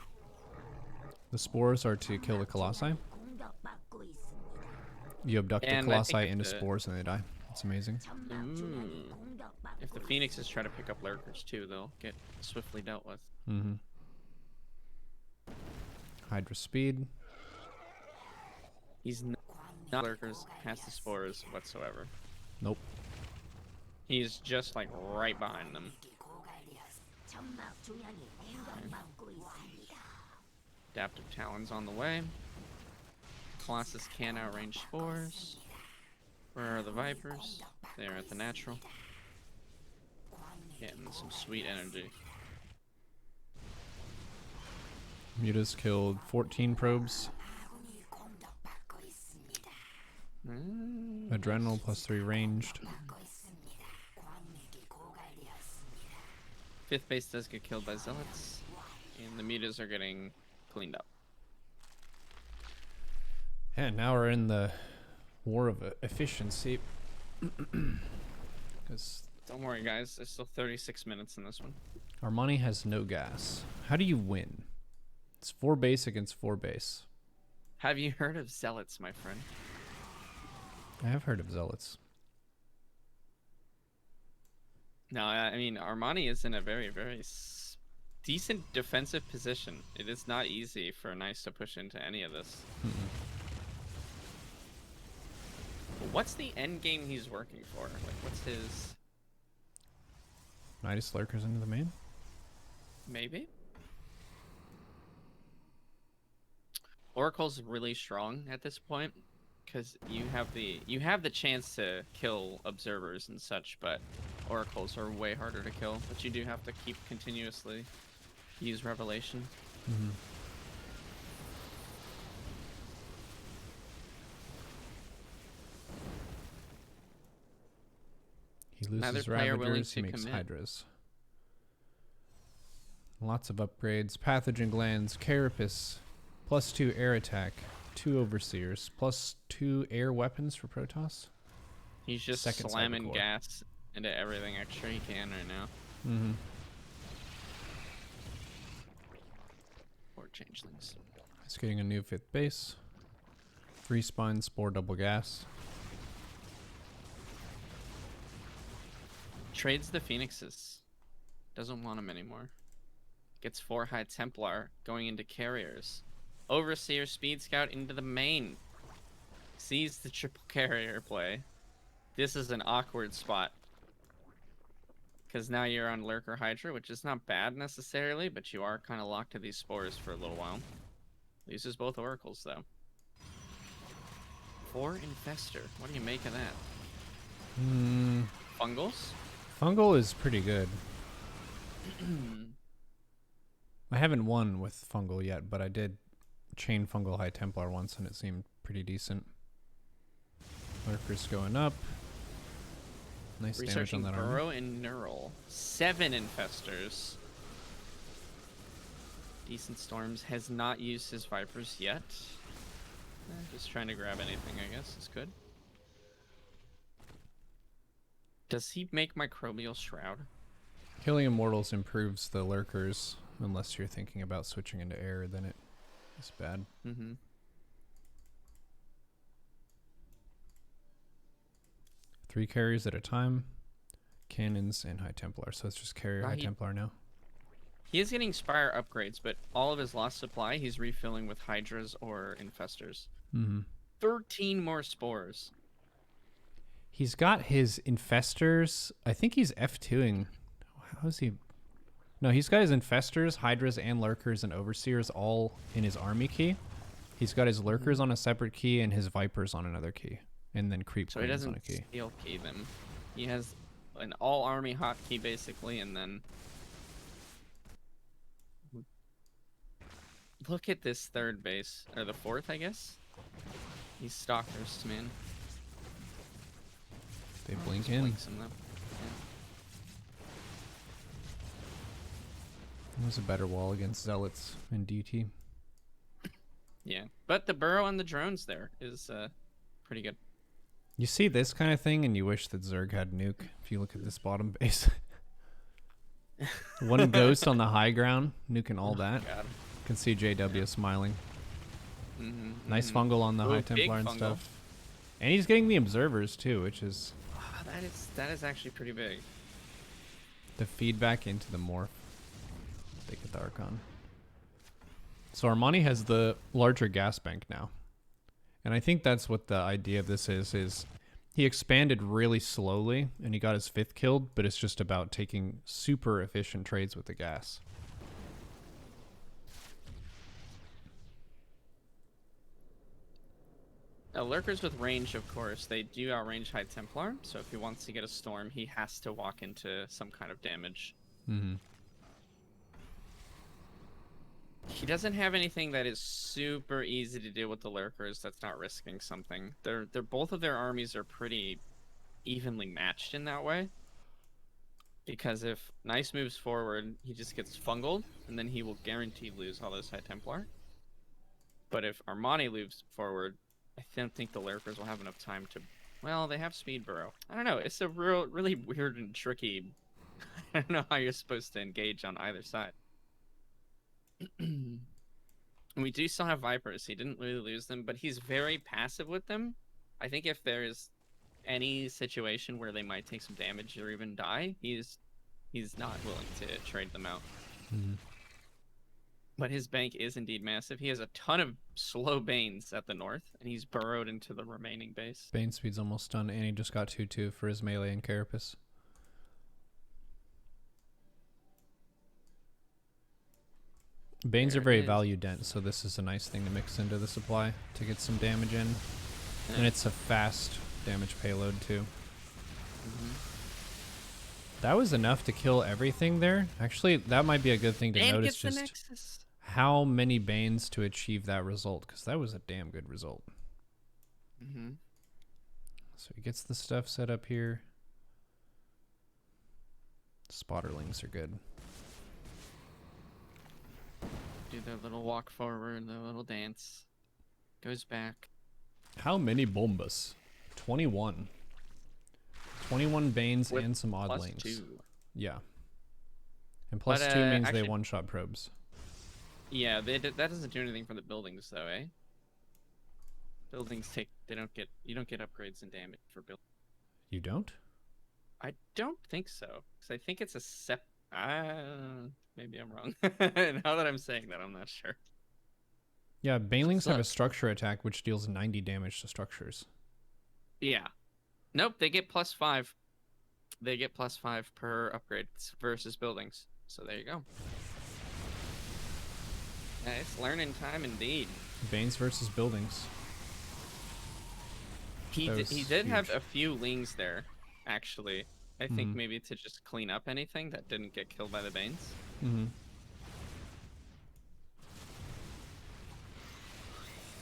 The spores are to kill the colossi. You abduct And the I think colossi if into the- spores and they die. It's amazing. If the Phoenixes try to pick up lurkers too, they'll get swiftly dealt with. Mm-hmm. Hydra speed. He's not lurkers, has the spores whatsoever. Nope. He's just like right behind them. Adaptive Talons on the way. Colossus can outrange spores. Where are the Vipers? They're at the natural. Getting some sweet energy. Muta's killed 14 probes. Adrenal +3 ranged. 5th base does get killed by zealots, and the mutas are getting cleaned up. And now we're in the war of efficiency. Because Don't worry, guys. There's still 36 minutes in this one. Armani has no gas. How do you win? It's 4 base against 4 base. Have you heard of zealots, my friend? I have heard of zealots. No, I mean, Armani is in a very, very decent defensive position. It is not easy for Nice to push into any of this. But what's the end game he's working for? Like, what's his... Nidus lurkers into the main. Maybe? Oracle's really strong at this point because you have the chance to kill observers and such, but oracles are way harder to kill. But you do have to keep continuously use revelation. Mm-hmm. He Neither loses player willing Ravagers, he to makes commit. Hydras. Lots of upgrades. Pathogen glands, Carapace, +2 air attack, 2 overseers, +2 air weapons for Protoss. He's just Second slamming cybercore. gas into everything extra he can right now. Mm-hmm. Or changelings. He's getting a new 5th base. Free spine, spore, double gas. Trades the Phoenixes. Doesn't want them anymore. Gets 4 High Templar going into carriers. Overseer Speed Scout into the main. Sees the triple carrier play. This is an awkward spot. Because now you're on Lurker Hydra, which is not bad necessarily, but you are kind of locked to these spores for a little while. Uses both oracles though. 4 Infester. What do you make of that? Fungals? Fungal is pretty good. I haven't won with Fungal yet, but I did chain Fungal High Templar once and it seemed pretty decent. Lurkers going up. Nice damage on Researching that armor. Burrow and Neural. 7 Infestors. Decent Storms has not used his Vipers yet. Just trying to grab anything, I guess, is good. Does he make Microbial Shroud? Killing Immortals improves the Lurkers, unless you're thinking about switching into air, then it It's bad. Mm-hmm. 3 carriers at a time. Cannons and High Templar. So it's just carrier High Right. Templar now. He is getting Spire upgrades, but all of his lost supply he's refilling with Hydras or Infestors. Mm-hmm. 13 more spores. He's got his Infestors. I think he's F2ing. How is he? No, he's got his Infestors, Hydras, and Lurkers and Overseers all in his army key. He's got his Lurkers on a separate key and his Vipers on another key. And then Creep So he Queens on a doesn't key. steel key them. He has an all army hotkey basically, and then look at this third base, or the fourth, I guess. These stalkers, man. They blink Just in. blinks them, though. It was a better wall against Zealots and DT. Yeah, but the burrow and the drones there is pretty good. You see this kind of thing and you wish that Zerg had nuke. If you look at this bottom base. One ghost on the high ground, nuking all that. God. Can see JW smiling. Mm-hmm, Nice fungal on the Ooh, High big Templar and fungal. stuff. And he's getting the observers too, which is Ah, that is actually pretty big. the feedback into the morph. They get the Archon. So Armani has the larger gas bank now. And I think that's what the idea of this is he expanded really slowly and he got his 5th killed, but it's just about taking super efficient trades with the gas. Now, lurkers with range, of course, they do outrange High Templar, so if he wants to get a storm, he has to walk into some kind of damage. Mm-hmm. He doesn't have anything that is super easy to deal with the lurkers that's not risking something. They're both of their armies are pretty evenly matched in that way. Because if Nice moves forward, he just gets fungled, and then he will guaranteed lose all those High Templar. But if Armani moves forward, I don't think the lurkers will have enough time to... Well, they have Speed Burrow. I don't know. It's a really weird and tricky... I don't know how you're supposed to engage on either side. And we do still have Vipers. He didn't really lose them, but he's very passive with them. I think if there is any situation where they might take some damage or even die, he's not willing to trade them out. Mm-hmm. But his bank is indeed massive. He has a ton of slow Banes at the north, and he's burrowed into the remaining base. Bane speed's almost done, and he just got 2-2 for his melee and Carapace. Banes There are very it is. value dense, so this is a nice thing to mix into the supply to get some damage in. Yeah. And it's a fast damage payload too. Mm-hmm. That was enough to kill everything there. Actually, that might be a good thing to And notice, gets the just Nexus. how many Banes to achieve that result, because that was a damn good result. Mm-hmm. So he gets the stuff set up here. Spotterlings are good. Do their little walk forward, their little dance. Goes back. How many bombas? 21. 21 Banes With and some Plus oddlings. 2. Yeah. And plus But, 2 means actually- they one-shot probes. Yeah, that doesn't do anything for the buildings though, eh? Buildings you don't get upgrades and damage for buildings. You don't? I don't think so, because I think it's a maybe I'm wrong. Now that I'm saying that, I'm not sure. Yeah, Banelings have a Sucks. structure attack which deals 90 damage to structures. Yeah. Nope, they get +5. They get +5 per upgrade versus buildings. So there you go. Yeah, it's learning time indeed. Banes versus buildings. He That did was have huge. a few lings there, actually. I think Mhm. maybe to just clean up anything that didn't get killed by the Banes. Mm-hmm.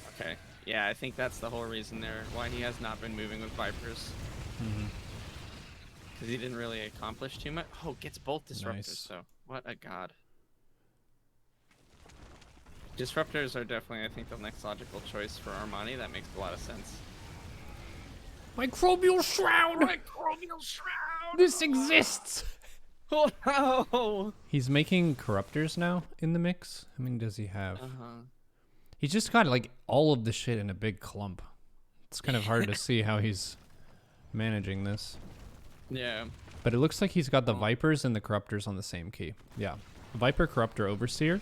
Okay. Yeah, I think that's the whole reason there why he has not been moving with Vipers. Mm-hmm. Because he didn't really accomplish too much. Oh, gets both Disruptors, Nice. though. What a god. Disruptors are definitely, I think, the next logical choice for Armani. That makes a lot of sense. Microbial Shroud! Microbial Shroud! This exists! Oh no! He's making Corruptors now in the mix. How many does he have? Uh-huh. He's just got like all of the shit in a big clump. It's kind of hard to see how he's managing this. Yeah. But it looks like he's got the Vipers and the Corruptors on the same key. Yeah. Viper, Corruptor, Overseer,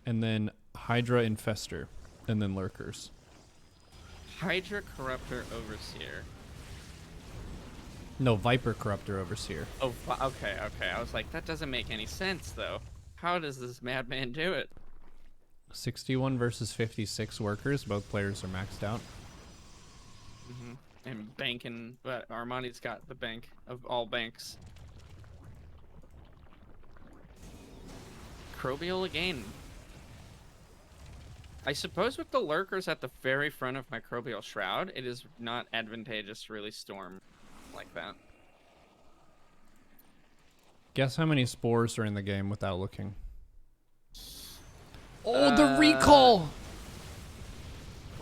and then Hydra, Infester, and then Lurkers. Hydra, Corruptor, Overseer. No, Viper, Corruptor, Overseer. Oh, okay. I was like, that doesn't make any sense, though. How does this madman do it? 61 versus 56 workers. Both players are maxed out. And banking, but Armani's got the bank of all banks. Crobial again. I suppose with the lurkers at the very front of Microbial Shroud, it is not advantageous to really storm like that. Guess how many spores are in the game without looking? Oh, the recall!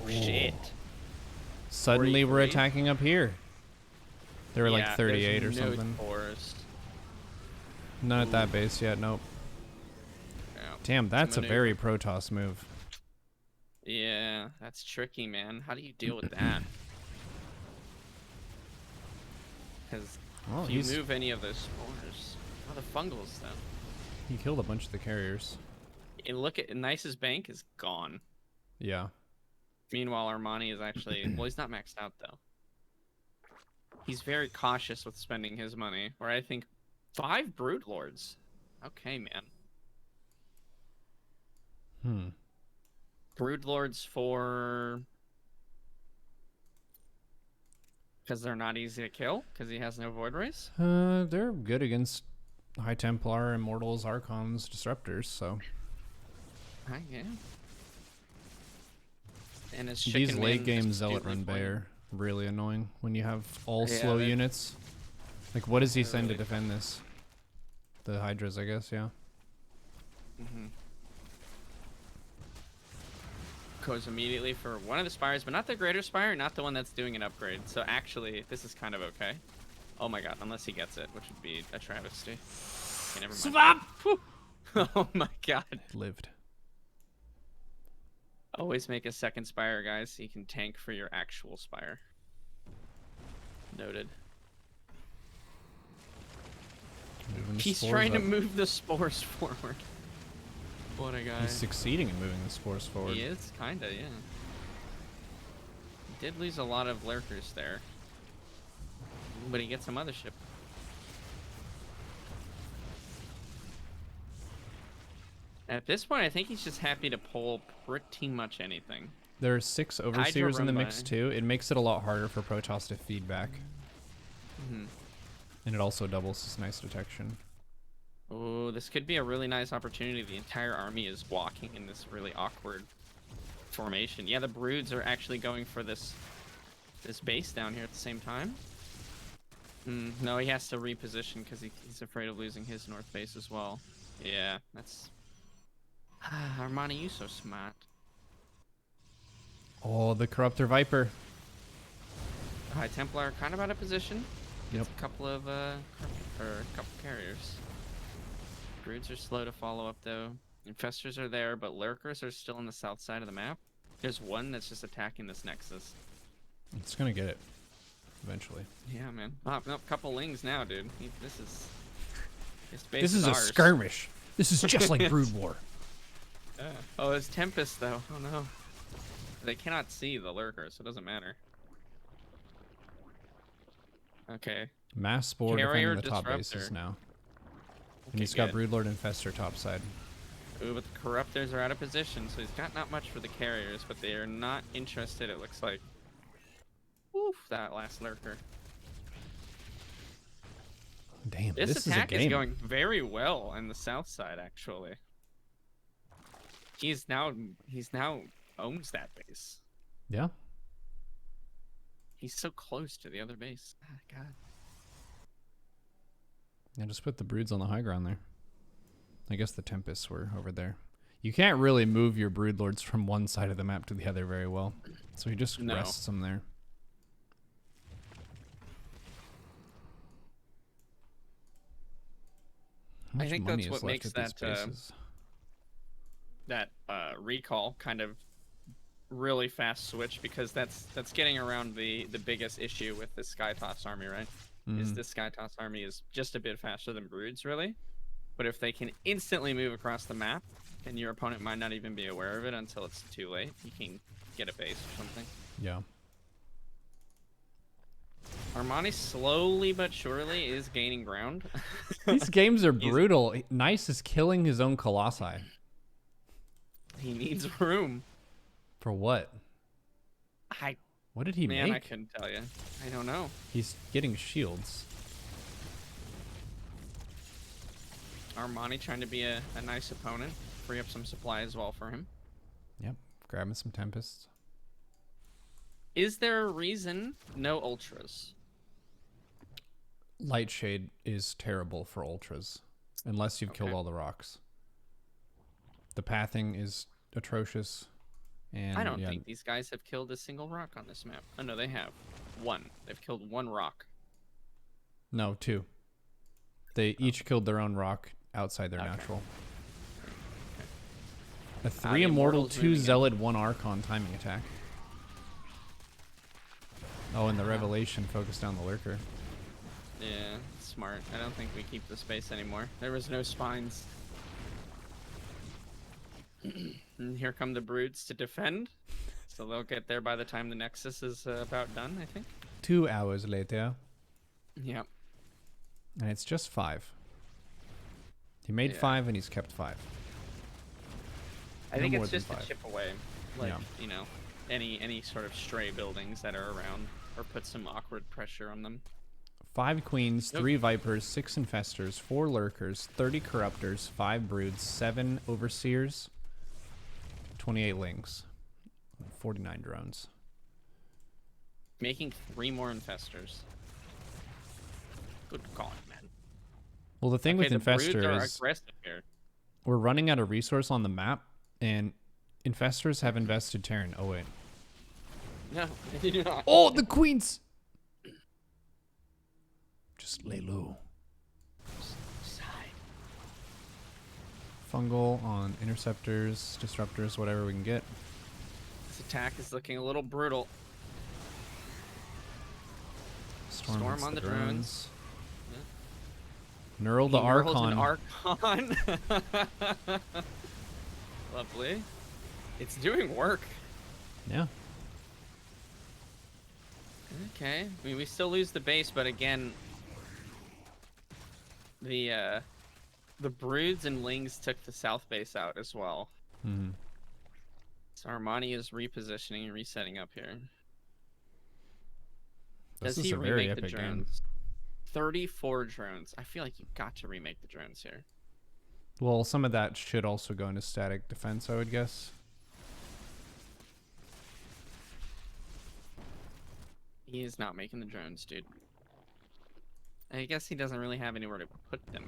Shit. Suddenly we're 43? attacking up here. They were like 38 or there's no something. spores. Not at that base yet, nope. Yeah, Damn, that's a maneuver. very Protoss move. Yeah, that's tricky, man. How do you deal with that? Because Well, if you move any of those spores, the fungals though. he killed a bunch of the carriers. And look at Nice's bank is gone. Yeah. Meanwhile, Armani is actually well, he's not maxed out though. He's very cautious with spending his money. Or I think 5 Broodlords. Okay, man. Broodlords for because they're not easy to kill because he has no void race. They're good against High Templar, Immortals, Archons, Disruptors, so. Yeah. And his These chicken late man game just Zealot stupidly Run playing. Bear really annoying when you have all Yeah, slow they- units. Like, what does he send to really- defend this? The Hydras, I guess, yeah. Goes immediately for one of the spires, but not the greater spire, not the one that's doing an upgrade. So actually, this is kind of okay. Oh my god, unless he gets it, which would be a travesty. Okay, never mind. Swap! Oh my god. Lived. Always make a second spire, guys, so you can tank for your actual spire. Noted. Moving the He's spores trying to up. move the spores forward. What a guy. He's succeeding in moving the spores forward. He is, kinda, yeah. He did lose a lot of lurkers there. But he gets a mothership. At this point, I think he's just happy to pull pretty much anything. There are 6 Overseers in the run mix, by. too. It makes it a lot harder for Protoss to feed back. And it also doubles his nice detection. Oh, this could be a really nice opportunity. The entire army is walking in this really awkward formation. Yeah, the broods are actually going for this base down here at the same time. No, he has to reposition because he's afraid of losing his north base as well. Yeah, that's... Armani, you so smart. Oh, the Corruptor Viper. The High Templar kind of out of position. Yep. A couple of a couple carriers. Broods are slow to follow up though. Infestors are there, but lurkers are still on the south side of the map. There's one that's just attacking this nexus. It's gonna get it. Eventually. Yeah, man. Oh, no, couple lings now, dude. This is base This is a ours. skirmish. This is just like Brood War. Oh, it's Tempest though. Oh no. They cannot see the lurker, so it doesn't matter. Okay. Mass Spore Carrier defending the top Disruptor. bases now. And Okay, he's got good. Broodlord Infestor topside. Ooh, but the Corruptors are out of position, so he's got not much for the carriers, but they are not interested, it looks like. Oof, that last lurker. Damn, This this is a attack is game. going very well on the south side, actually. He's now owns that base. Yeah. He's so close to the other base. Ah, God. Yeah, just put the Broods on the high ground there. I guess the Tempests were over there. You can't really move your Broodlords from one side of the map to the other very well. So he just No. rests them there. How I much think money that's is what left makes at these that, bases? That recall kind of really fast switch because that's getting around the biggest issue with this Skytoss army, right? Is this Skytoss army is just a bit faster than Broods, really. But if they can instantly move across the map, and your opponent might not even be aware of it until it's too late, you can get a base or something. Yeah. Armani slowly but surely is gaining ground. These games are brutal. Nice is killing his own Colossi. He needs room. For what? What did he Man, make? I couldn't tell you. I don't know. He's getting shields. Armani trying to be a nice opponent. Free up some supply as well for him. Yep. Grabbing some Tempests. Is there a reason no ultras? Lightshade is terrible for ultras. Unless you've killed Okay. all the rocks. The pathing is atrocious. And I don't yeah, think these guys have killed a single rock on this map. Oh no, they have. One. They've killed one rock. No, 2. They each killed their own rock outside their natural. A 3 the Immortal, Immortal's 2 moving in. Zealot, 1 Archon timing attack. Oh, and the Revelation focused on the Lurker. Yeah, smart. I don't think we keep the space anymore. There was no spines. And here come the Broods to defend. So they'll get there by the time the Nexus is about done, I think. 2 hours later, Yeah. and it's just 5. He made Yeah. 5 and he's kept 5. I No think more it's than just to 5. chip away, like, Yeah. you know, any sort of stray buildings that are around, or put some awkward pressure on them. 5 Queens, Nope. 3 Vipers, 6 Infestors, 4 Lurkers, 30 Corruptors, 5 Broods, 7 Overseers, 28 Lings, 49 drones. Making 3 more Infestors. Good God, man. Well, the thing Okay, with the Broods Infestor are is aggressive here. we're running out of resource on the map, and Infestors have invested Terran. Oh, wait. No, they do not. Oh, the Queens! Just lay low. Side. Fungal on Interceptors, Disruptors, whatever we can get. This attack is looking a little brutal. Storm Storm hits on the the drones. Neural the He knurls Archon. an Archon. Lovely. It's doing work. Yeah. Okay. I mean, we still lose the base, but again, the Broods and Lings took the south base out as well. Hmm. So Armani is repositioning and resetting up here. This Does is he a very remake the epic game. drones? 34 drones. I feel like you've got to remake the drones here. Well, some of that should also go into static defense, I would guess. He is not making the drones, dude. I guess he doesn't really have anywhere to put them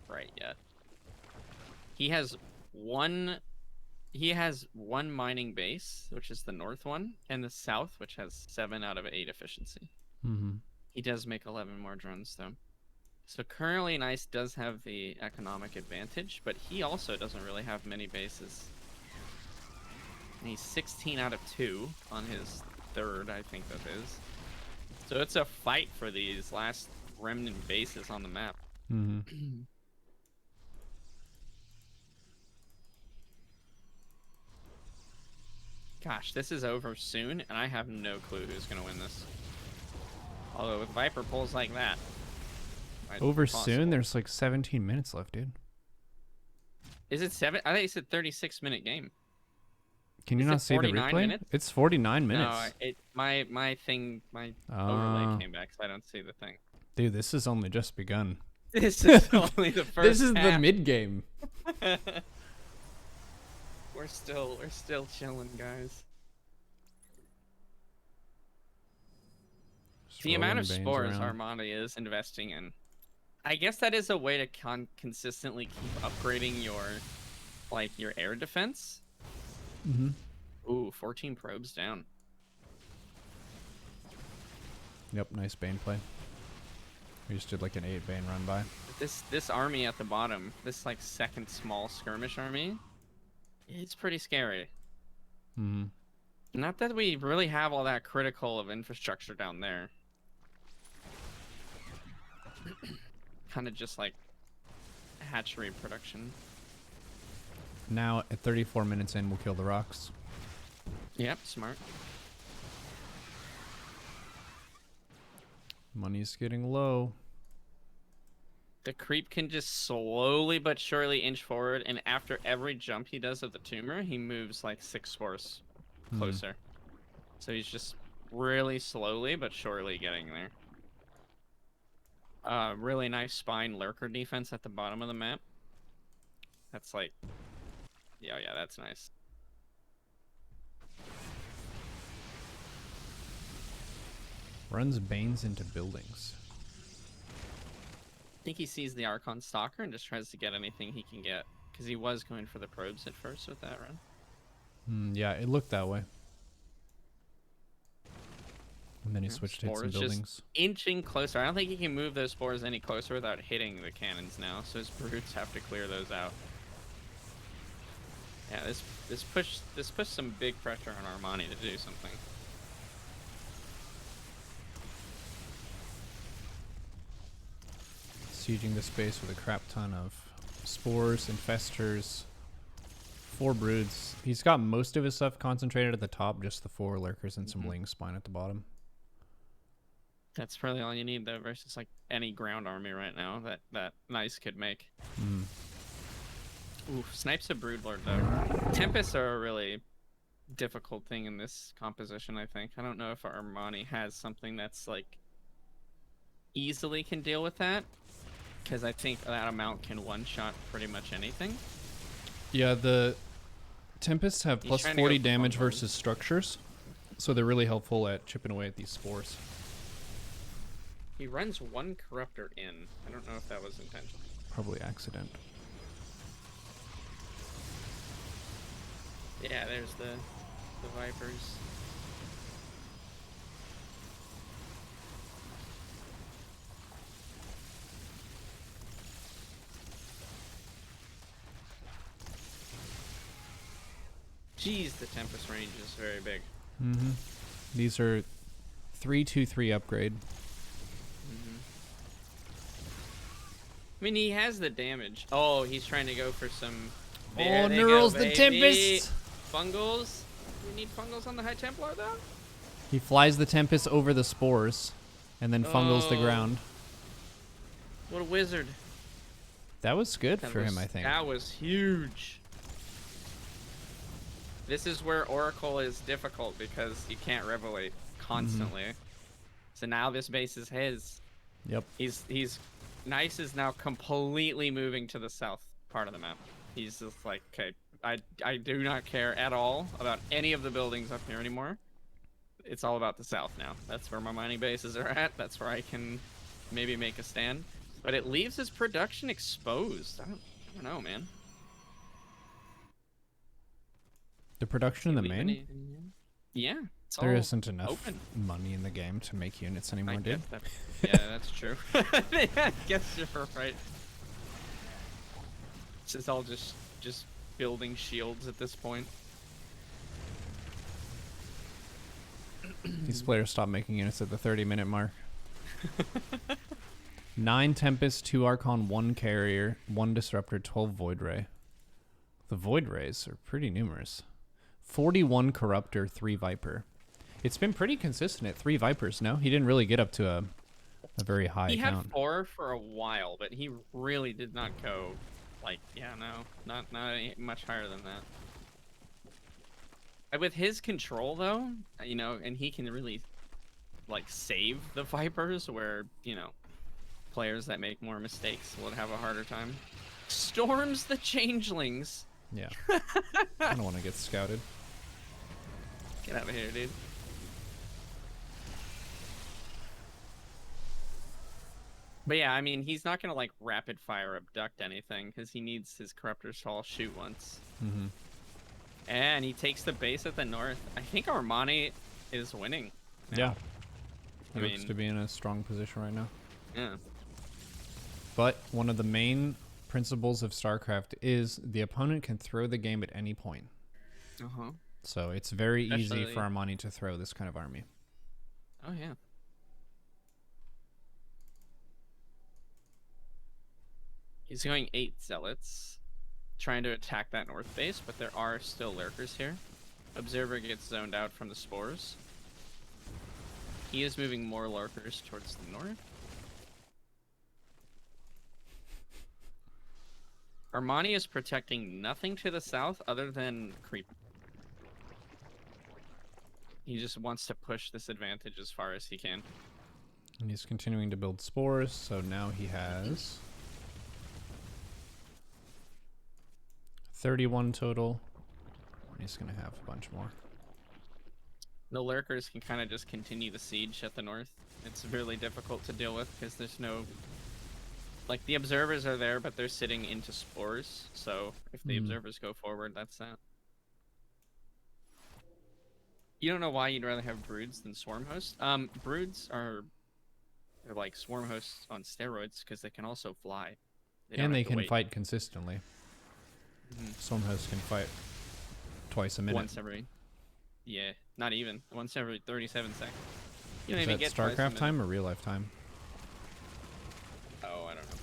right yet. He has one mining base, which is the north one, and the south, which has 7 out of 8 efficiency. Mm-hmm. He does make 11 more drones, though. So currently, Nice does have the economic advantage, but he also doesn't really have many bases. And he's 16 out of 2 on his third, I think that is. So it's a fight for these last remnant bases on the map. Mm-hmm. Gosh, this is over soon, and I have no clue who's going to win this. Although with Viper pulls like that... might be Over possible. soon? There's like 17 minutes left, dude. Is it 7? I think it's a 36-minute game. Can you Is it not see the 49 replay? minutes? It's 49 minutes. No, my overlay came back, so I don't see the thing. Dude, this has only just begun. This is only the first This is the half. mid game. We're still chilling, guys. The amount of spores Armada is investing in, I guess that is a way to consistently keep upgrading your air defense. Mm-hmm. Ooh, 14 probes down. Yep, nice Bane play. We just did like an 8 Bane run by. This army at the bottom, this like second small skirmish army, it's pretty scary. Mm-hmm. Not that we really have all that critical of infrastructure down there. Kind of just like hatchery production. Now at 34 minutes in, we'll kill the rocks. Yep, smart. Money's getting low. The creep can just slowly but surely inch forward, and after every jump he does of the tumor, he moves like 6 spores closer. So he's just really slowly but surely getting there. Really nice spine lurker defense at the bottom of the map. That's like, yeah, that's nice. Runs Banes into buildings. I think he sees the Archon Stalker and just tries to get anything he can get. Because he was going for the probes at first with that run. Yeah, it looked that way. And then he switched to hit some Spores buildings. just inching closer. I don't think he can move those spores any closer without hitting the cannons now. So his brutes have to clear those out. Yeah, this pushed some big pressure on Armani to do something. Sieging the space with a crap ton of spores, infestors, 4 broods. He's got most of his stuff concentrated at the top, just the 4 lurkers and some ling spine at the bottom. That's probably all you need though, versus like any ground army right now that Nice could make. Ooh, snipes a broodlord though. Tempests are a really difficult thing in this composition, I think. I don't know if Armani has something that's like easily can deal with that. Because I think that amount can one-shot pretty much anything. Yeah, the Tempests have plus 40 damage versus structures, so they're really helpful at chipping away at these spores. He runs 1 Corruptor in. I don't know if that was intentional. Probably accident. Yeah, there's the Vipers. Jeez, the Tempest range is very big. These are 3/2/3 upgrade. I mean, he has the damage. Oh, he's trying to go for some... Oh, Neural's the Tempest! Fungals? We need Fungals on the High Templar, though? He flies the Tempest over the spores, and then fungals the ground. What a wizard. That was good for him, I think. That was huge. This is where Oracle is difficult because you can't revelate constantly. So now this base is his. Yep. He's Nice is now completely moving to the south part of the map. He's just like, okay, I do not care at all about any of the buildings up here anymore. It's all about the south now. That's where my mining bases are at. That's where I can maybe make a stand. But it leaves his production exposed. I don't know, man. The production in the main? Yeah. There isn't enough money in the game to make units anymore, dude. Yeah, that's true. I guess you're right. It's all just building shields at this point. These players stop making units at the 30-minute mark. 9 Tempest, 2 Archon, 1 Carrier, 1 Disruptor, 12 Void Ray. The Void Rays are pretty numerous. 41 Corruptor, 3 Viper. It's been pretty consistent at 3 Vipers, no? He didn't really get up to a very high count. He had 4 for a while, but he really did not go, like, yeah, no, not much higher than that. And with his control, though, you know, and he can really, like, save the Vipers, where, you know, players that make more mistakes would have a harder time. Storms the Changelings. Yeah. I don't want to get scouted. Get out of here, dude. But yeah, I mean, he's not going to, like, rapid fire abduct anything, because he needs his Corruptors to all shoot once. And he takes the base at the north. I think Armani is winning now. Yeah. He looks to be in a strong position right now. Yeah. But one of the main principles of StarCraft is the opponent can throw the game at any point. So it's very easy Especially- for Armani to throw this kind of army. Oh yeah. He's going 8 zealots, trying to attack that north base, but there are still lurkers here. Observer gets zoned out from the spores. He is moving more lurkers towards the north. Armani is protecting nothing to the south other than creep. He just wants to push this advantage as far as he can. And he's continuing to build spores, so now he has 31 total. He's going to have a bunch more. The lurkers can kind of just continue the siege at the north. It's really difficult to deal with because there's no... Like, the observers are there, but they're sitting into spores. So if the observers go forward, that's that. You don't know why you'd rather have broods than swarm hosts? Broods are... They're like swarm hosts on steroids because they can also fly. And they can fight consistently. Swarm hosts can fight twice a minute. Once every... Yeah, not even. Once every 37 seconds. You don't Is even that get twice a StarCraft minute. time or real life time? Oh, I don't know.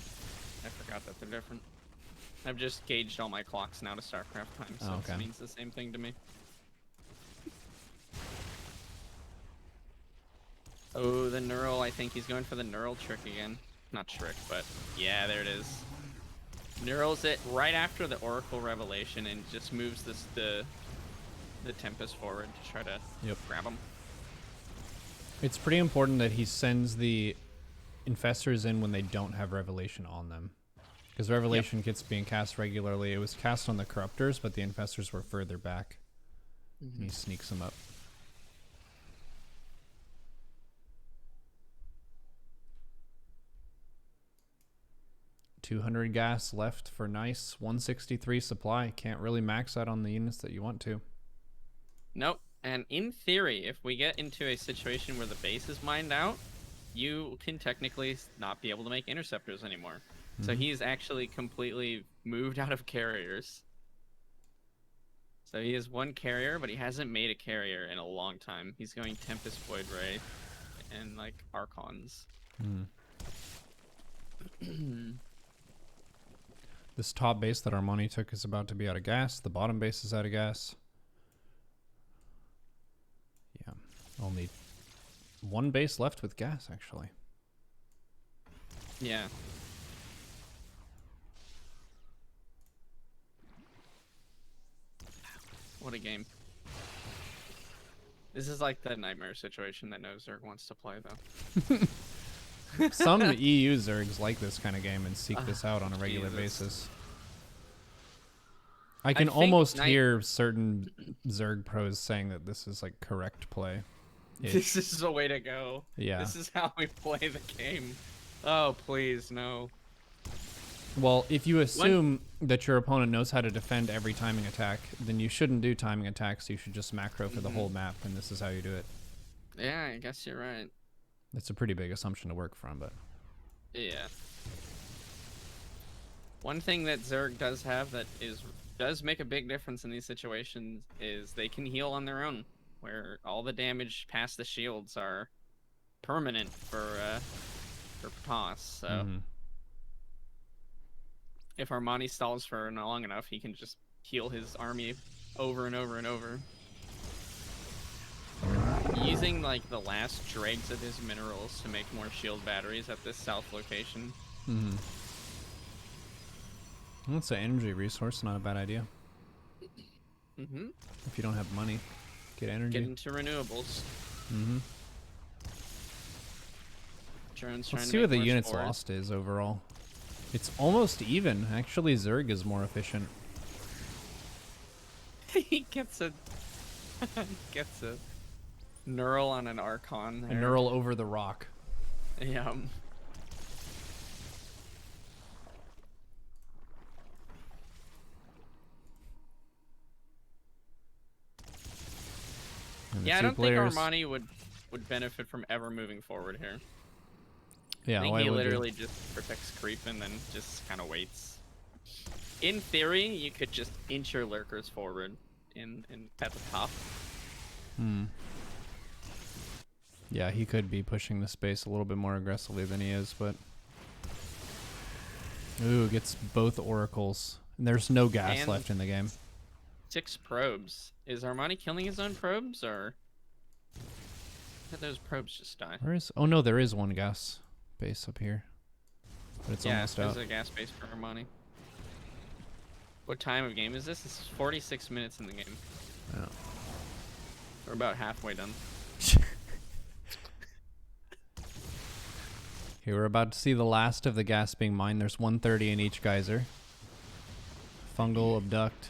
I forgot that they're different. I've just gauged all my clocks now to StarCraft time, so Oh, okay. it means the same thing to me. Oh, the neural. I think he's going for the neural trick again. Not trick, but yeah, there it is. Neurals it right after the Oracle Revelation and just moves the Tempest forward to try to grab him. It's pretty important that he sends the infestors in when they don't have Revelation on them. Because Revelation gets being cast regularly. It was cast on the Corruptors, but the infestors were further back. And he sneaks them up. $200 gas left for nice 163 supply. Can't really max out on the units that you want to. Nope. And in theory, if we get into a situation where the base is mined out, you can technically not be able to make interceptors anymore. So he's actually completely moved out of carriers. So he has one carrier, but he hasn't made a carrier in a long time. He's going Tempest Void Ray and like Archons. This top base that Armani took is about to be out of gas. The bottom base is out of gas. Yeah, only one base left with gas, actually. Yeah. What a game. This is like the nightmare situation that no Zerg wants to play, though. Some EU Zergs like this kind of game and seek this out on a regular Jesus. basis. I can think almost hear certain Zerg pros saying that this is like correct play. This is the way to go. Yeah. This is how we play the game. Oh, please, no. Well, if you assume that your opponent knows how to defend every timing attack, then you shouldn't do timing attacks. You should just macro for the whole map, and this is how you do it. Yeah, I guess you're right. It's a pretty big assumption to work from, but Yeah. One thing that Zerg does have that does make a big difference in these situations is they can heal on their own, where all the damage past the shields are permanent for toss. So if Armani stalls for long enough, he can just heal his army over and over and over. Using like the last dregs of his minerals to make more shield batteries at this south location. That's an energy resource, not a bad idea. If you don't have money, get energy. Get into renewables. Drones trying Let's to see make what the more units spores. lost is overall. It's almost even. Actually, Zerg is more efficient. He gets a neural on an Archon A there. neural over the rock. Yeah. And the Yeah, I two don't players, think Armani would benefit from ever moving forward here. Yeah, I think why he would you? literally just protects creep and then just kind of waits. In theory, you could just inch your lurkers forward in at the top. Yeah, he could be pushing the space a little bit more aggressively than he is, but... Ooh, gets both oracles. And there's no gas And left in the game. 6 probes. Is Armani killing his own probes, or did those probes just die? Where is... Oh no, there is one gas base up here. But it's almost out. There's a gas base for Armani. What time of game is this? This is 46 minutes in the game. Oh. We're about halfway done. Okay, we're about to see the last of the gas being mined. There's 130 in each geyser. Fungal, abduct.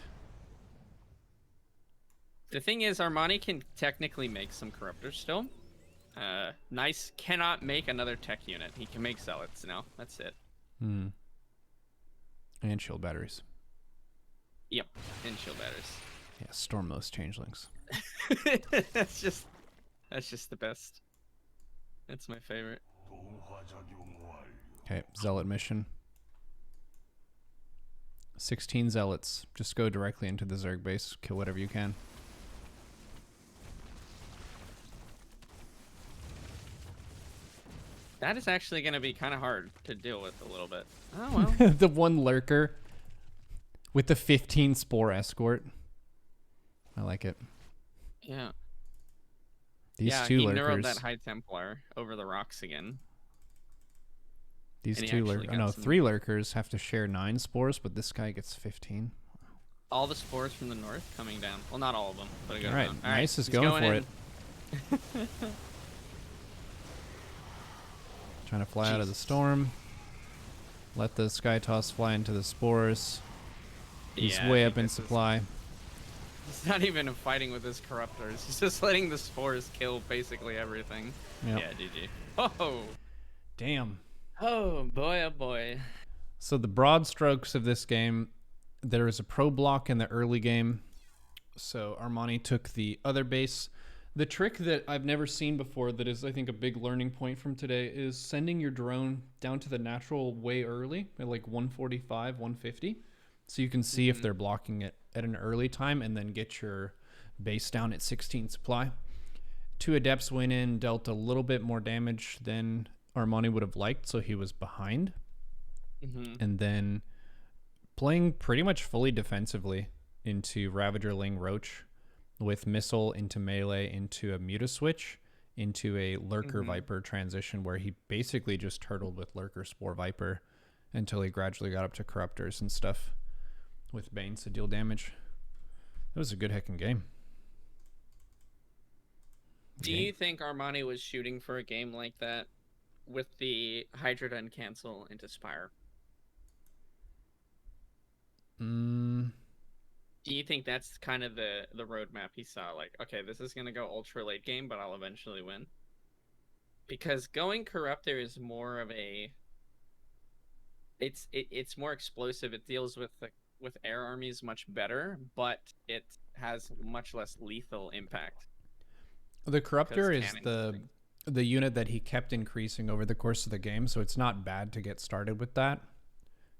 The thing is, Armani can technically make some corruptors still. Nice cannot make another tech unit. He can make zealots now. That's it. And shield batteries. Yep, and shield batteries. Yeah, storm those changelings. that's just the best. That's my favorite. Okay, zealot mission. 16 zealots. Just go directly into the Zerg base. Kill whatever you can. That is actually going to be kind of hard to deal with a little bit. Oh, well. The one lurker with the 15 spore escort. I like it. Yeah. These yeah, two he lurkers. neuroed that High Templar over the rocks again. These and he two actually lurkers. got No, some- 3 lurkers have to share 9 spores, but this guy gets 15. All the spores from the north coming down. Well, not all of them, but a good All right, amount. Nice is he's going for in. it. Trying to fly out of the Jesus. storm. Let the sky toss fly into the spores. He's Yeah, I way think up in this is- supply. He's not even fighting with his corruptors. He's just letting the spores kill basically everything. Yep. Yeah, GG. Oh, Damn. oh boy, oh boy. So the broad strokes of this game, there is a pro block in the early game. So Armani took the other base. The trick that I've never seen before that is, I think, a big learning point from today is sending your drone down to the natural way early at like 145, 150. So you can see if they're blocking it at an early time and then get your base down at 16 supply. 2 adepts went in, dealt a little bit more damage than Armani would have liked, so he was behind. And then playing pretty much fully defensively into Ravager Ling Roach with missile into melee into a Muta switch into a Lurker Viper transition where he basically just turtled with Lurker Spore Viper until he gradually got up to Corruptors and stuff with Banes to deal damage. It was a good heckin' game. Do you think Armani was shooting for a game like that with the Hydra Dun cancel into Spire? Do you think that's kind of the roadmap he saw? Like, okay, this is going to go ultra late game, but I'll eventually win? Because going Corruptor is more of a... It's more explosive. It deals with air armies much better, but it has much less lethal impact. The Corruptor is cannons the unit that he kept increasing over the course of the game, so it's not bad to get started with that.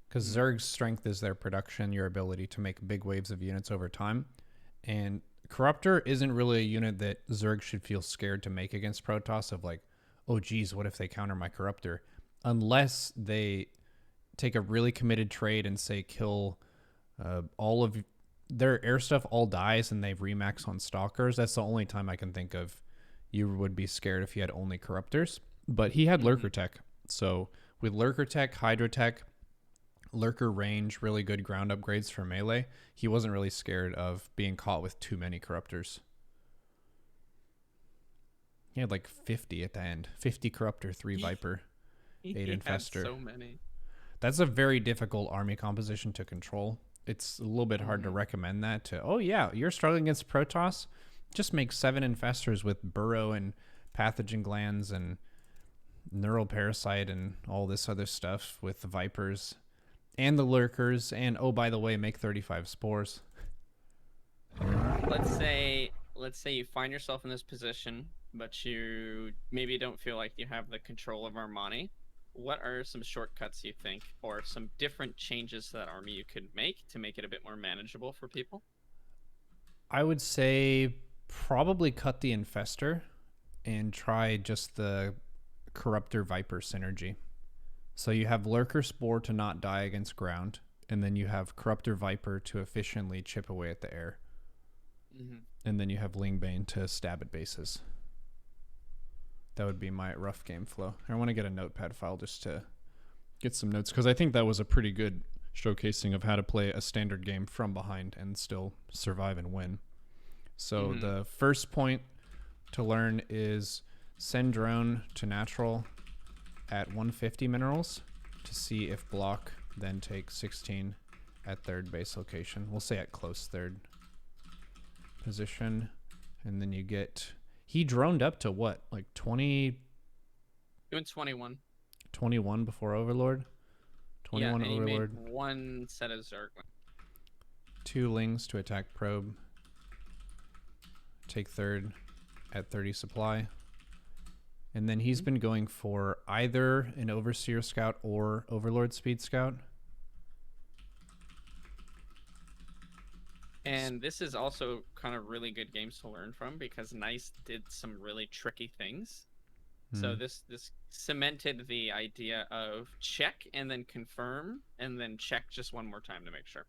Because Zerg's strength is their production, your ability to make big waves of units over time. And Corruptor isn't really a unit that Zerg should feel scared to make against Protoss of like, oh geez, what if they counter my Corruptor? Unless they take a really committed trade and say kill all of their air stuff all dies and they remax on Stalkers. That's the only time I can think of you would be scared if you had only Corruptors. But he had Lurker Tech. So with Lurker Tech, Hydra Tech, Lurker range, really good ground upgrades for melee, he wasn't really scared of being caught with too many Corruptors. He had like 50 at the end. 50 Corruptor, 3 Viper, 8 Infestor. So many. That's a very difficult army composition to control. It's a little bit hard to recommend that to, oh yeah, you're struggling against Protoss, just make 7 Infestors with Burrow and Pathogen Glands and Neural Parasite and all this other stuff with the Vipers and the Lurkers, and oh, by the way, make 35 Spores. Let's say you find yourself in this position, but you maybe don't feel like you have the control of Armani. What are some shortcuts you think, or some different changes to that army you could make to make it a bit more manageable for people? I would say probably cut the Infestor and try just the Corruptor Viper synergy. So you have Lurker Spore to not die against ground, and then you have Corruptor Viper to efficiently chip away at the air. Mm-hmm. And then you have Lingbane to stab at bases. That would be my rough game flow. I want to get a notepad file just to get some notes, because I think that was a pretty good showcasing of how to play a standard game from behind and still survive and win. So the first point to learn is send drone to natural at 150 minerals to see if block, then take 16 at third base location. We'll say at close third position. And then you get, he droned up to what, like 20? Doing 21. 21 before Overlord? 21 and Overlord. He made one set of Zerg. 2 Lings to attack probe. Take third at 30 supply. And then he's been going for either an Overseer Scout or Overlord Speed Scout. And this is also kind of really good games to learn from, because Nice did some really tricky things. So this cemented the idea of check and then confirm and then check just one more time to make sure.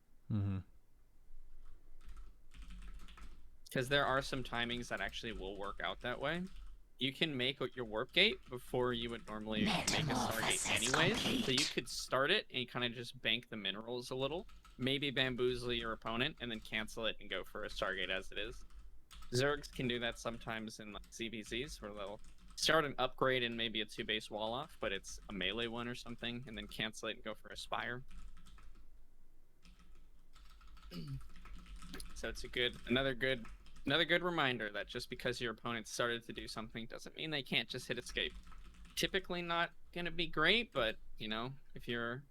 Because there are some timings that actually will work out that way. You can make your warp gate before you would normally make a Stargate anyways. So you could start it and kind of just bank the minerals a little. Maybe bamboozle your opponent and then cancel it and go for a Stargate as it is. Zergs can do that sometimes in like ZvZs, where they'll start an upgrade and maybe a 2-base wall off, but it's a melee one or something, and then cancel it and go for a Spire. So it's another good reminder that just because your opponent started to do something doesn't mean they can't just hit escape. Typically not gonna be great, but you know, if you're,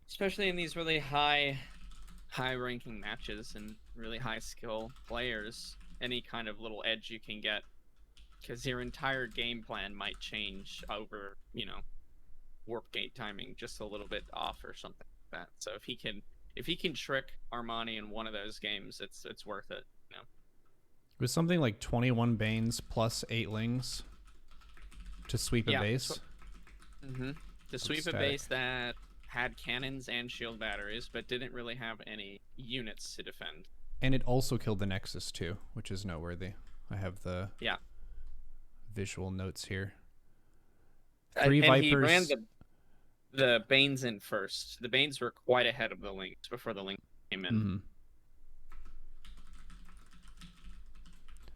especially in these really high ranking matches and really high skill players, any kind of little edge you can get, because your entire game plan might change over, you know, warp gate timing just a little bit off or something like that. So if he can trick Armani in one of those games, it's worth it, you know. It was something like 21 Banes plus 8 Lings to sweep a base. To sweep a base that had cannons and shield batteries, but didn't really have any units to defend. And it also killed the Nexus too, which is noteworthy. I have the visual notes here. 3 and Vipers. He ran the Banes in first. The Banes were quite ahead of the Lings before the Lings came in.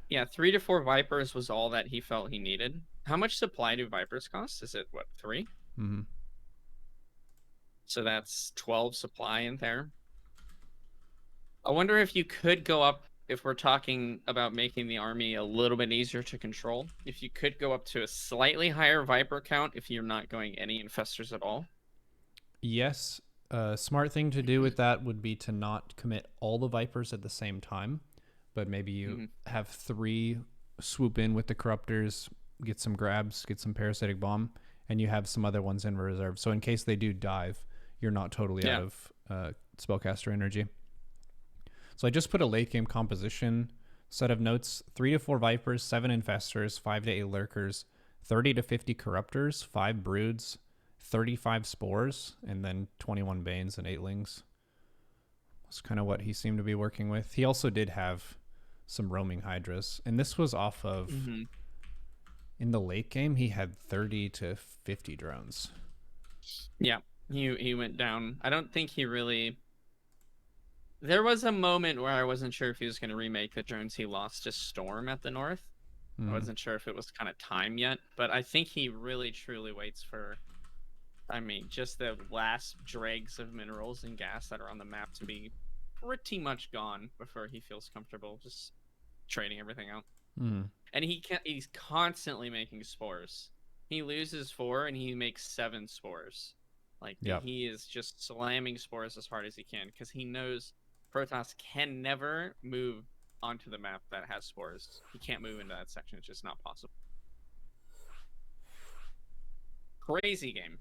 Yeah, 3 to 4 Vipers was all that he felt he needed. How much supply do Vipers cost? Is it, what, 3? So that's 12 supply in there. I wonder if you could go up, if we're talking about making the army a little bit easier to control, if you could go up to a slightly higher Viper count if you're not going any Infestors at all. Yes. A smart thing to do with that would be to not commit all the Vipers at the same time, but maybe you have 3 swoop in with the Corruptors, get some grabs, get some Parasitic Bomb, and you have some other ones in reserve. So in case they do dive, you're not totally out of spellcaster energy. So I just put a late game composition set of notes: 3 to 4 Vipers, 7 Infestors, 5 to 8 Lurkers, 30 to 50 Corruptors, 5 Broods, 35 Spores, and then 21 Banes and 8 Lings. That's kind of what he seemed to be working with. He also did have some roaming Hydras, and this was off of, in the late game, he had 30 to 50 drones. Yeah, he went down. I don't think he really... There was a moment where I wasn't sure if he was going to remake the drones he lost to Storm at the north. I wasn't sure if it was kind of time yet, but I think he really truly waits for, I mean, just the last dregs of minerals and gas that are on the map to be pretty much gone before he feels comfortable just trading everything out. And he's constantly making spores. He loses 4 and he makes 7 spores. Like, he is just slamming spores as hard as he can, because he knows Protoss can never move onto the map that has spores. He can't move into that section. It's just not possible. Crazy game.